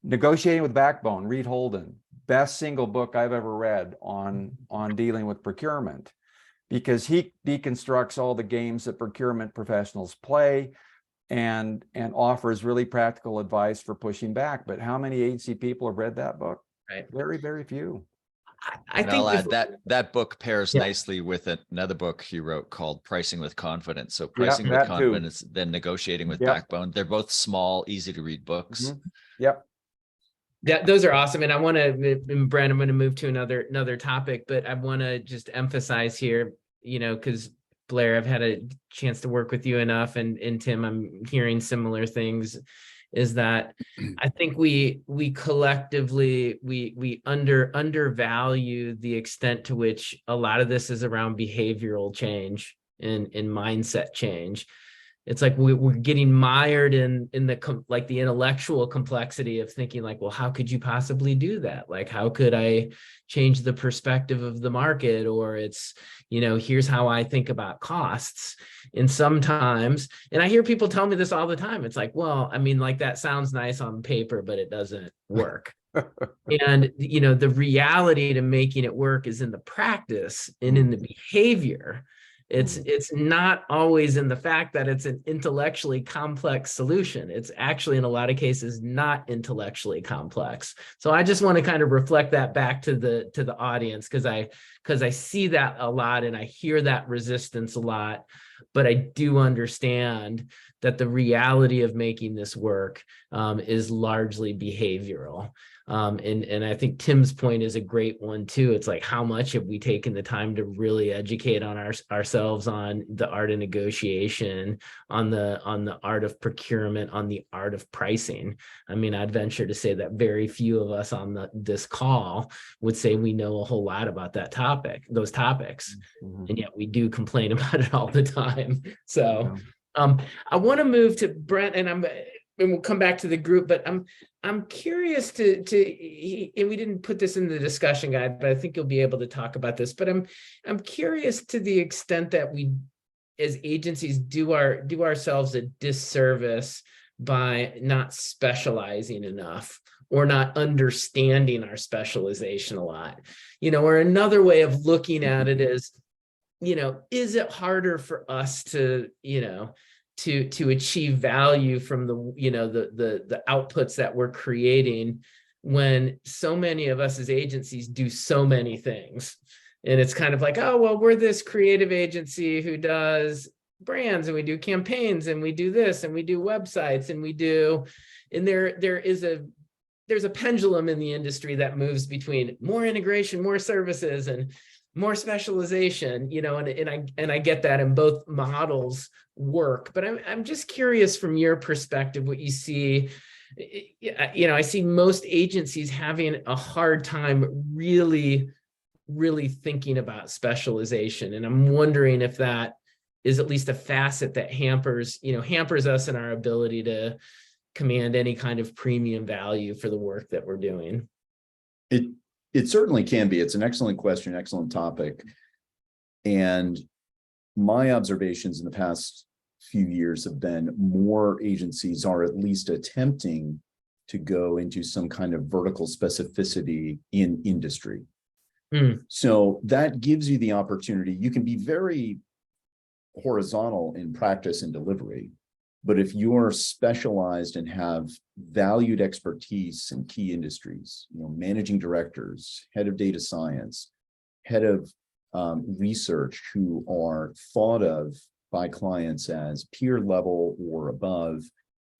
Speaker 3: Negotiating with Backbone, Reed Holden, best single book I've ever read on dealing with procurement, because he deconstructs all the games that procurement professionals play and offers really practical advice for pushing back. But how many agency people have read that book?
Speaker 1: Right.
Speaker 3: Very, very few.
Speaker 2: I think I'll add that book pairs nicely with another book he wrote called Pricing with Confidence. So Pricing with Confidence, then Negotiating with Backbone. They're both small, easy to read books.
Speaker 3: Yep.
Speaker 1: Those are awesome. And I want to, Brent, I'm going to move to another topic, but I want to just emphasize here, because Blair, I've had a chance to work with you enough, and Tim, I'm hearing similar things, is that I think we collectively, we undervalue the extent to which a lot of this is around behavioral change and mindset change. It's like we're getting mired in the intellectual complexity of thinking like, well, how could you possibly do that? Like, how could I change the perspective of the market? Or it's, here's how I think about costs. And sometimes, and I hear people tell me this all the time. It's like, well, I mean, like that sounds nice on paper, but it doesn't work. And, the reality to making it work is in the practice and in the behavior. It's not always in the fact that it's an intellectually complex solution. It's actually in a lot of cases not intellectually complex. So I just want to kind of reflect that back to the audience, because I see that a lot and I hear that resistance a lot, but I do understand that the reality of making this work is largely behavioral. And I think Tim's point is a great one too. It's like, how much have we taken the time to really educate on ourselves on the art of negotiation, on the art of procurement, on the art of pricing? I mean, I'd venture to say that very few of us on this call would say we know a whole lot about those topics. And yet we do complain about it all the time. So I want to move to Brent, and we'll come back to the group, but I'm curious and we didn't put this in the discussion guide, but I think you'll be able to talk about this. But I'm curious to the extent that we, as agencies, do ourselves a disservice by not specializing enough or not understanding our specialization a lot. Or another way of looking at it is, is it harder for us to achieve value from the outputs that we're creating when so many of us as agencies do so many things? And it's kind of like, oh, well, we're this creative agency who does brands, and we do campaigns, and we do this, and we do websites, and there's a pendulum in the industry that moves between more integration, more services, and more specialization, and I get that, in both models work. But I'm just curious from your perspective what you see. I see most agencies having a hard time really thinking about specialization, and I'm wondering if that is at least a facet that hampers us in our ability to command any kind of premium value for the work that we're doing.
Speaker 4: It certainly can be. It's an excellent question, excellent topic. And my observations in the past few years have been more agencies are at least attempting to go into some kind of vertical specificity in industry. So that gives you the opportunity. You can be very horizontal in practice and delivery, but if you're specialized and have valued expertise in key industries, managing directors, head of data science, head of research, who are thought of by clients as peer level or above,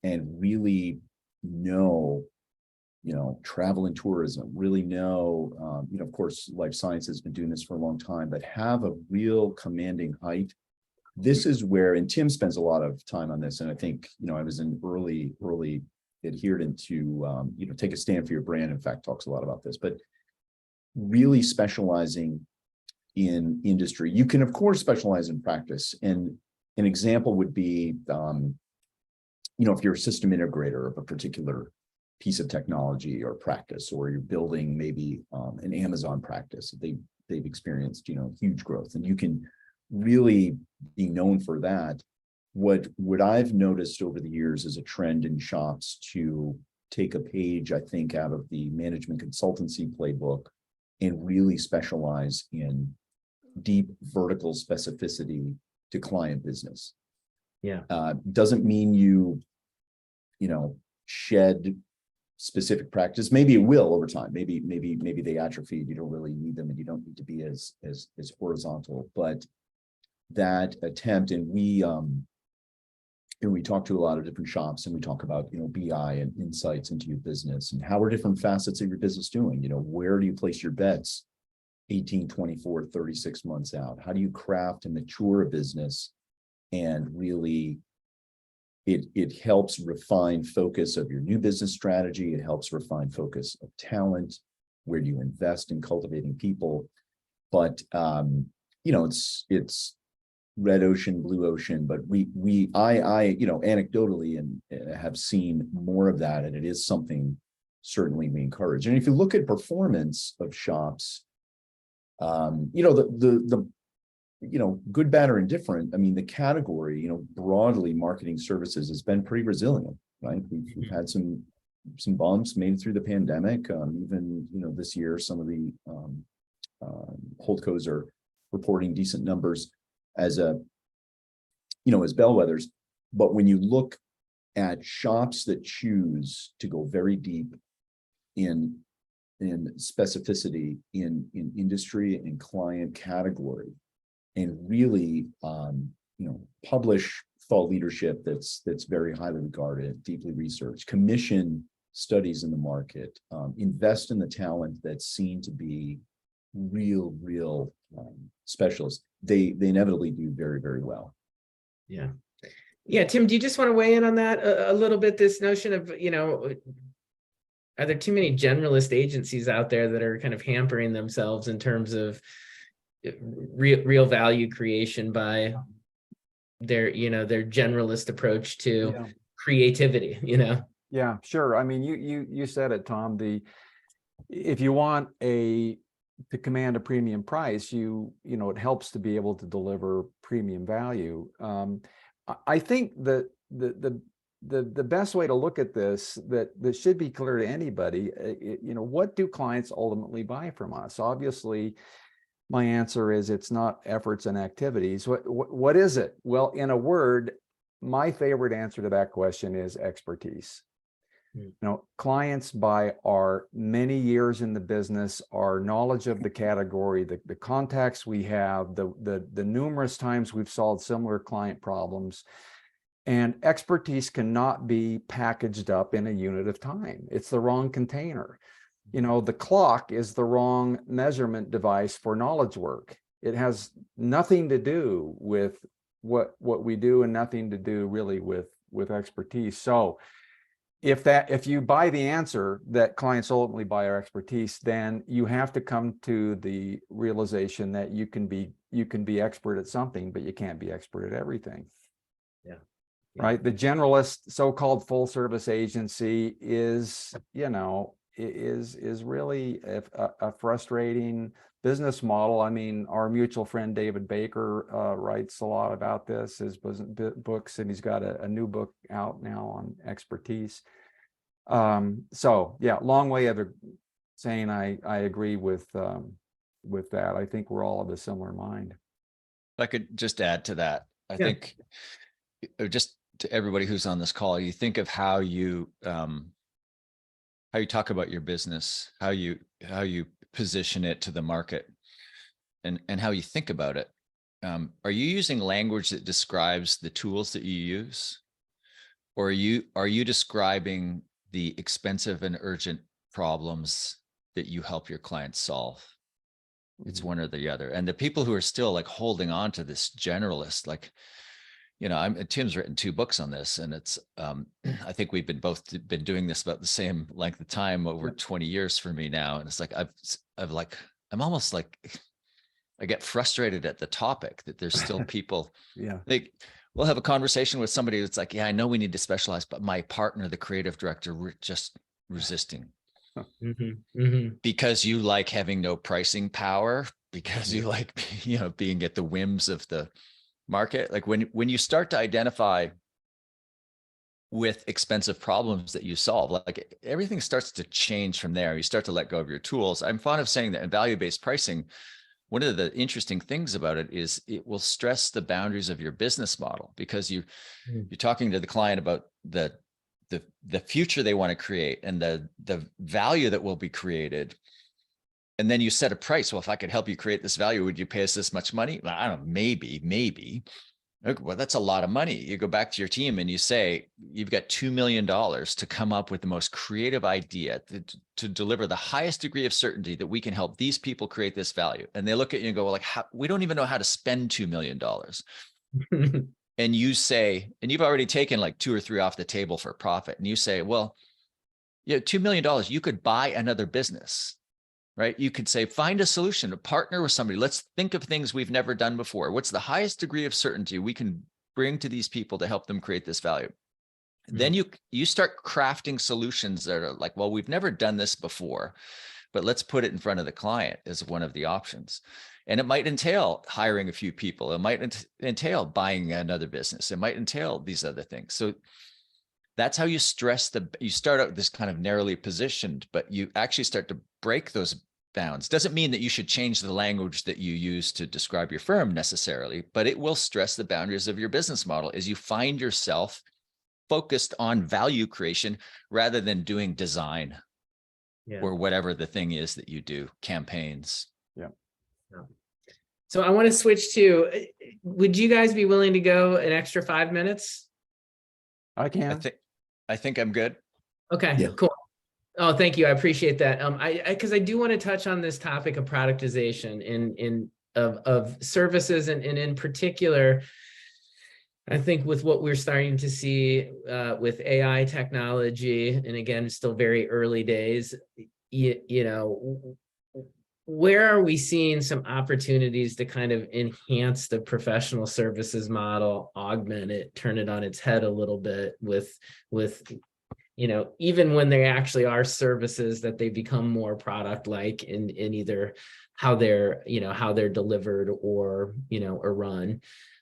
Speaker 4: and really know, travel and tourism, really know, of course, life science has been doing this for a long time, but have a real commanding height. This is where, and Tim spends a lot of time on this, and I think, I was an early adherent to, take a stand for your brand, in fact, talks a lot about this, but really specializing in industry. You can, of course, specialize in practice. And an example would be, if you're a system integrator of a particular piece of technology or practice, or you're building maybe an Amazon practice, they've experienced, huge growth, and you can really be known for that. What I've noticed over the years is a trend in shops to take a page, I think, out of the management consultancy playbook and really specialize in deep vertical specificity to client business.
Speaker 1: Yeah.
Speaker 4: Doesn't mean you shed specific practice. Maybe it will over time. Maybe they atrophy. You don't really need them, and you don't need to be as horizontal. But that attempt, and we talk to a lot of different shops, and we talk about BI and insights into your business, and how are different facets of your business doing. Where do you place your bets 18, 24, 36 months out? How do you craft and mature a business? And really, it helps refine focus of your new business strategy. It helps refine focus of talent. Where do you invest in cultivating people? But it's red ocean, blue ocean. But I anecdotally and have seen more of that, and it is something certainly we encourage. And if you look at performance of shops, good, bad, or indifferent, I mean, the category, broadly, marketing services has been pretty resilient, right? We've had some bumps made through the pandemic. Even, this year, some of the holdcos are reporting decent numbers. as a, as bellwethers. But when you look at shops that choose to go very deep in specificity in industry and client category, and really publish thought leadership that's very highly regarded, deeply researched, commission studies in the market, invest in the talent that's seen to be real specialists, they inevitably do very, very well.
Speaker 1: Yeah. Yeah. Tim, do you just want to weigh in on that a little bit? This notion of, are there too many generalist agencies out there that are kind of hampering themselves in terms of real value creation by their generalist approach to creativity,
Speaker 3: Yeah, sure. I mean, you said it, Tom. If you want to command a premium price, it helps to be able to deliver premium value. I think that the best way to look at this that should be clear to anybody, what do clients ultimately buy from us? Obviously, my answer is it's not efforts and activities. What is it? Well, in a word, my favorite answer to that question is expertise. Clients buy our many years in the business, our knowledge of the category, the contacts we have, the numerous times we've solved similar client problems. And expertise cannot be packaged up in a unit of time. It's the wrong container. The clock is the wrong measurement device for knowledge work. It has nothing to do with what we do and nothing to do really with expertise. So if you buy the answer that clients ultimately buy our expertise, then you have to come to the realization that you can be expert at something, but you can't be expert at everything.
Speaker 1: Yeah.
Speaker 3: Right. The generalist so-called full service agency is really a frustrating business model. I mean, our mutual friend David Baker writes a lot about this, his books, and he's got a new book out now on expertise. So yeah, long way of saying I agree with that. I think we're all of a similar mind.
Speaker 2: If I could just add to that, I think just to everybody who's on this call, you think of how you talk about your business, how you position it to the market, and how you think about it. Are you using language that describes the tools that you use, or are you describing the expensive and urgent problems that you help your clients solve? It's one or the other. And the people who are still like holding on to this generalist, like, Tim's written 2 books on this, and it's, I think we've been doing this about the same length of time, over 20 years for me now. And it's like, I'm almost like, I get frustrated at the topic that there's still people. We'll have a conversation with somebody that's like, yeah, I know we need to specialize, but my partner, the creative director, we're just resisting. Because you like having no pricing power, because you like, being at the whims of the market. Like when you start to identify with expensive problems that you solve, like everything starts to change from there. You start to let go of your tools. I'm fond of saying that in value-based pricing, one of the interesting things about it is it will stress the boundaries of your business model, because you're talking to the client about the future they want to create and the value that will be created. And then you set a price. Well, if I could help you create this value, would you pay us this much money? I don't know, maybe. Okay, well, that's a lot of money. You go back to your team and you say, you've got $2 million to come up with the most creative idea to deliver the highest degree of certainty that we can help these people create this value. And they look at you and go, well, we don't even know how to spend $2 million. And you say, and you've already taken like 2 or 3 off the table for profit. And you say, well, $2 million, you could buy another business. Right? You could say, find a solution, to partner with somebody. Let's think of things we've never done before. What's the highest degree of certainty we can bring to these people to help them create this value? Then you start crafting solutions that are like, well, we've never done this before, but let's put it in front of the client as one of the options. And it might entail hiring a few people. It might entail buying another business. It might entail these other things. So that's how you you start out this kind of narrowly positioned, but you actually start to break those bounds. Doesn't mean that you should change the language that you use to describe your firm necessarily, but it will stress the boundaries of your business model as you find yourself focused on value creation rather than doing design or whatever the thing is that you do, campaigns.
Speaker 3: Yeah.
Speaker 1: So I want to switch to, would you guys be willing to go an extra 5 minutes?
Speaker 3: I can.
Speaker 2: I think I'm good.
Speaker 1: Okay,
Speaker 4: Yeah.
Speaker 1: cool. Oh, thank you. I appreciate that. Because I do want to touch on this topic of productization of services, and in particular, I think with what we're starting to see with AI technology, and again, it's still very early days, you know, where are we seeing some opportunities to kind of enhance the professional services model, augment it, turn it on its head a little bit with you know, even when they actually are services, that they become more product-like in either how they're, you know, how they're delivered or, you know, or run.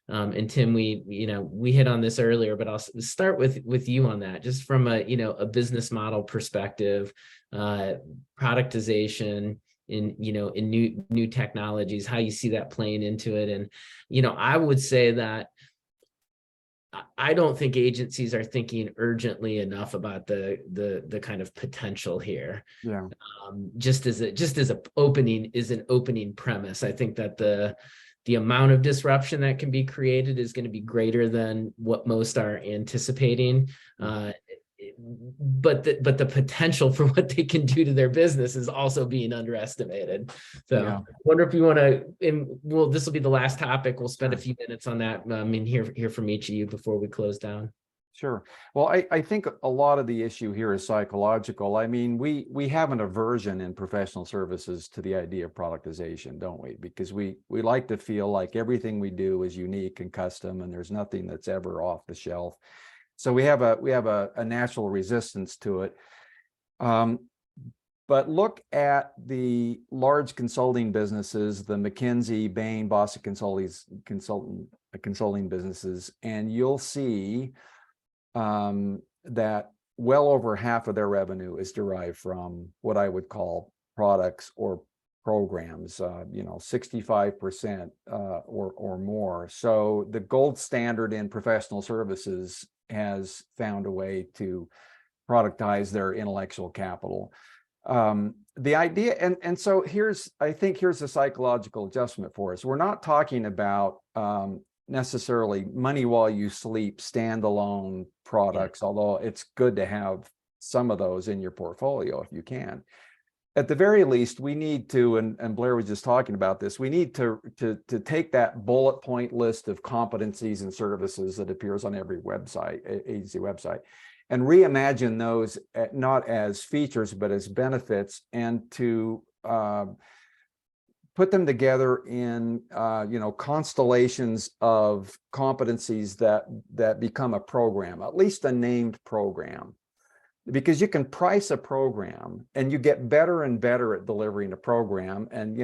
Speaker 1: And Tim, we hit on this earlier, but I'll start with you on that, just from a, you know, a business model perspective, productization in, you know, in new technologies, how you see that playing into it. And, you know, I would say that I don't think agencies are thinking urgently enough about the kind of potential here.
Speaker 3: Yeah.
Speaker 1: Just as an opening premise, I think that the amount of disruption that can be created is going to be greater than what most are anticipating. But the potential for what they can do to their business is also being underestimated. So
Speaker 3: Yeah.
Speaker 1: I wonder if you want to, well, this will be the last topic. We'll spend a few minutes on that. Hear from each of you before we close down.
Speaker 3: Sure. Well, I think a lot of the issue here is psychological. I mean, we have an aversion in professional services to the idea of productization, don't we? Because we like to feel like everything we do is unique and custom, and there's nothing that's ever off the shelf. So we have a natural resistance to it. But look at the large consulting businesses, the McKinsey, Bain, Boston consulting businesses, and you'll see that well over half of their revenue is derived from what I would call products or programs, 65% or more. So the gold standard in professional services has found a way to productize their intellectual capital. The idea, and so I think here's a psychological adjustment for us. We're not talking about necessarily money while you sleep standalone products, although it's good to have some of those in your portfolio if you can. At the very least, we need to, and Blair was just talking about this, we need to take that bullet point list of competencies and services that appears on every website, agency website, and reimagine those not as features, but as benefits, and to put them together in constellations of competencies that become a program, at least a named program. Because you can price a program and you get better and better at delivering a program. And,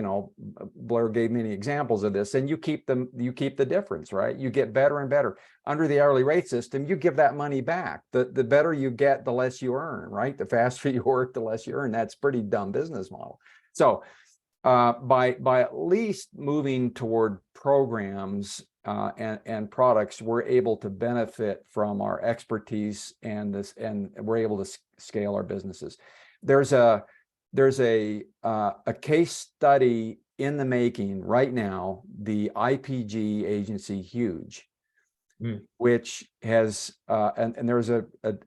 Speaker 3: Blair gave many examples of this, and you keep the difference, right? You get better and better. Under the hourly rate system, you give that money back. The better you get, the less you earn, right? The faster you work, the less you earn. That's a pretty dumb business model. So by at least moving toward programs and products, we're able to benefit from our expertise and we're able to scale our businesses. There's a case study in the making right now, the IPG agency Huge, which has and there's a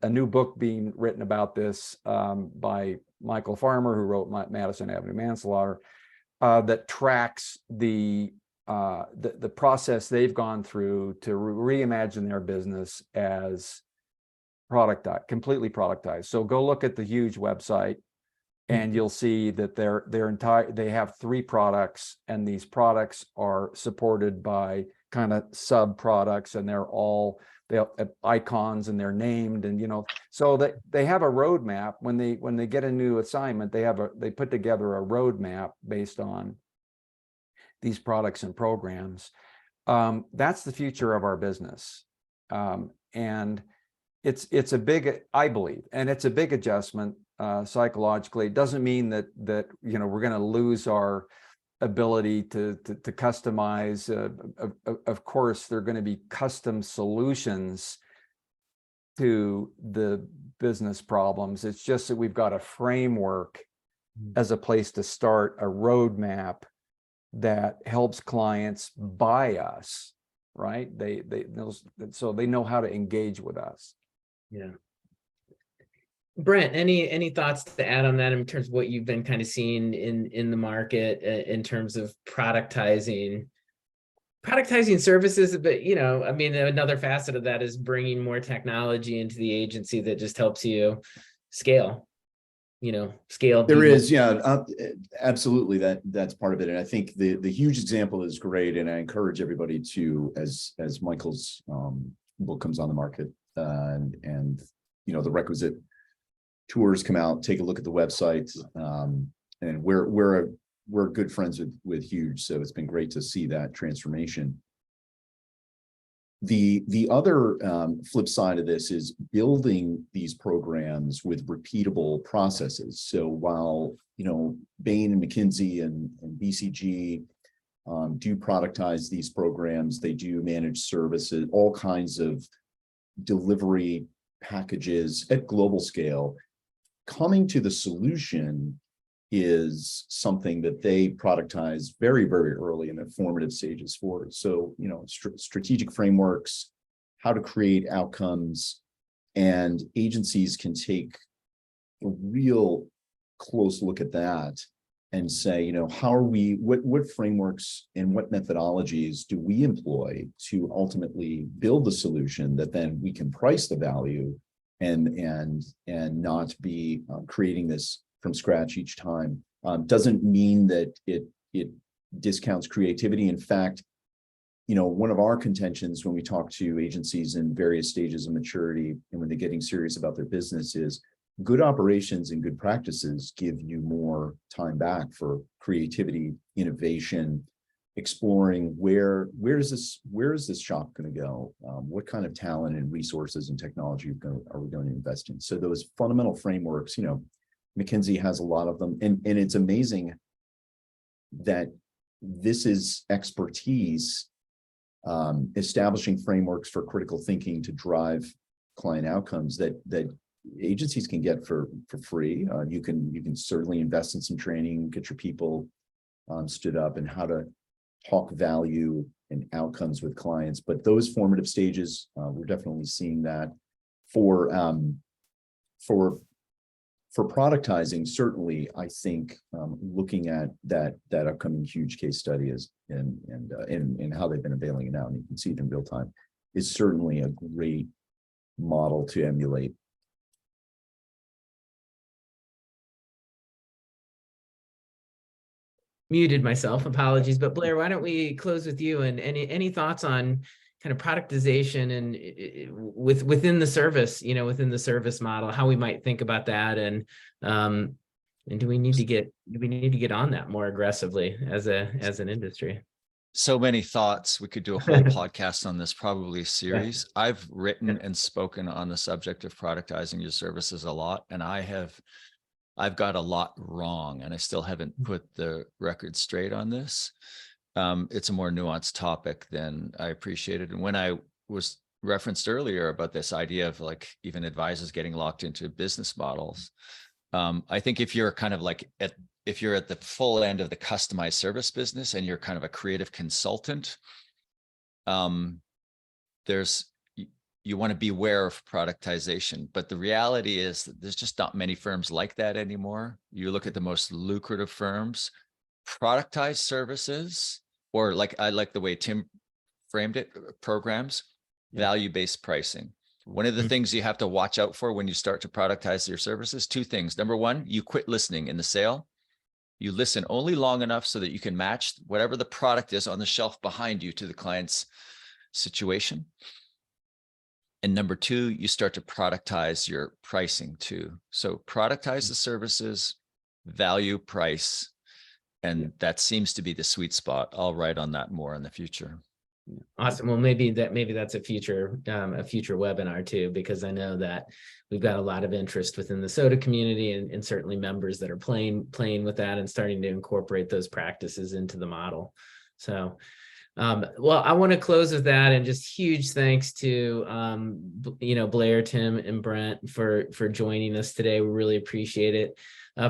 Speaker 3: new book being written about this by Michael Farmer, who wrote Madison Avenue Manslaughter, that tracks the process they've gone through to reimagine their business as completely productized. So go look at the Huge website, and you'll see that they have 3 products, and these products are supported by kind of sub products, and they have icons, and they're named, and so that they have a roadmap. When they get a new assignment, they put together a roadmap based on these products and programs. That's the future of our business, and it's a big, I believe, and it's a big adjustment. psychologically. It doesn't mean that we're going to lose our ability to customize. Of course, there are going to be custom solutions to the business problems. It's just that we've got a framework as a place to start, a roadmap that helps clients buy us, right? So they know how to engage with us.
Speaker 1: Yeah. Brent, any thoughts to add on that in terms of what you've been kind of seeing in the market in terms of productizing services? But I mean, another facet of that is bringing more technology into the agency that just helps you scale. Scale.
Speaker 4: There is, yeah, absolutely. That's part of it, and I think the huge example is great, and I encourage everybody to, as Michael's book comes on the market, and the requisite tours come out, take a look at the website, and we're good friends with Huge, so it's been great to see that transformation. The other flip side of this is building these programs with repeatable processes. So while Bain and McKinsey and BCG do productize these programs, they do manage services, all kinds of delivery packages at global scale. Coming to the solution is something that they productize very, very early in the formative stages for it. So, strategic frameworks, how to create outcomes, and agencies can take a real close look at that and say, how are we, what frameworks and what methodologies do we employ to ultimately build the solution that then we can price the value and not be creating this from scratch each time. Doesn't mean that it discounts creativity. In fact, one of our contentions when we talk to agencies in various stages of maturity and when they're getting serious about their business is good operations and good practices give you more time back for creativity, innovation, exploring where is this shop going to go? What kind of talent and resources and technology are we going to invest in? So those fundamental frameworks, McKinsey has a lot of them, and it's amazing that this is expertise, establishing frameworks for critical thinking to drive client outcomes that agencies can get for free. You can certainly invest in some training, get your people stood up, and how to talk value and outcomes with clients. But those formative stages, we're definitely seeing that for productizing. Certainly, I think looking at that upcoming Huge case study is and how they've been availing it out, and you can see it in real time, is certainly a great model to emulate.
Speaker 1: Muted myself, apologies. But Blair, why don't we close with you, and any thoughts on kind of productization and within the service, within the service model, how we might think about that, and do we need to get on that more aggressively as an industry?
Speaker 2: So many thoughts. We could do a whole podcast on this, probably a series. Yeah. I've written and spoken on the subject of productizing your services a lot, and I've got a lot wrong, and I still haven't put the record straight on this. It's a more nuanced topic than I appreciated. And when I was referenced earlier about this idea of like even advisors getting locked into business models, I think if you're kind of like if you're at the full end of the customized service business and you're kind of a creative consultant, you want to beware of productization. But the reality is that there's just not many firms like that anymore. You look at the most lucrative firms, productized services, or like I like the way Tim framed it, programs, value-based pricing. One of the things you have to watch out for when you start to productize your services, two things. Number one, you quit listening in the sale. You listen only long enough so that you can match whatever the product is on the shelf behind you to the client's situation. And number two, you start to productize your pricing too. So productize the services, value, price, and that seems to be the sweet spot. I'll write on that more in the future.
Speaker 1: Awesome. Well, maybe that's a future webinar too, because I know that we've got a lot of interest within the SoDA community and certainly members that are playing with that and starting to incorporate those practices into the model. So, well, I want to close with that, and just huge thanks to Blair, Tim, and Brent for joining us today. We really appreciate it.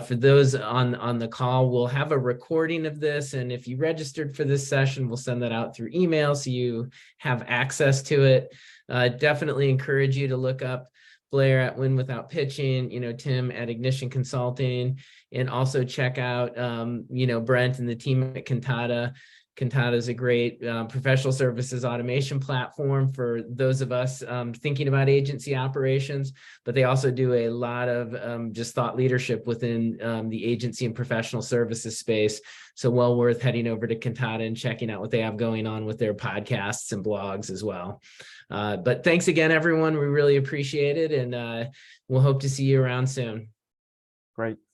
Speaker 1: For those on the call, we'll have a recording of this, and if you registered for this session, we'll send that out through email so you have access to it. Definitely encourage you to look up Blair at Win Without Pitching, Tim at Ignition Consulting, and also check out Brent and the team at Kantata. Kantata is a great professional services automation platform for those of us thinking about agency operations, but they also do a lot of just thought leadership within the agency and professional services space. So well worth heading over to Kantata and checking out what they have going on with their podcasts and blogs as well. But thanks again, everyone. We really appreciate it, and we'll hope to see you around soon.
Speaker 3: Great.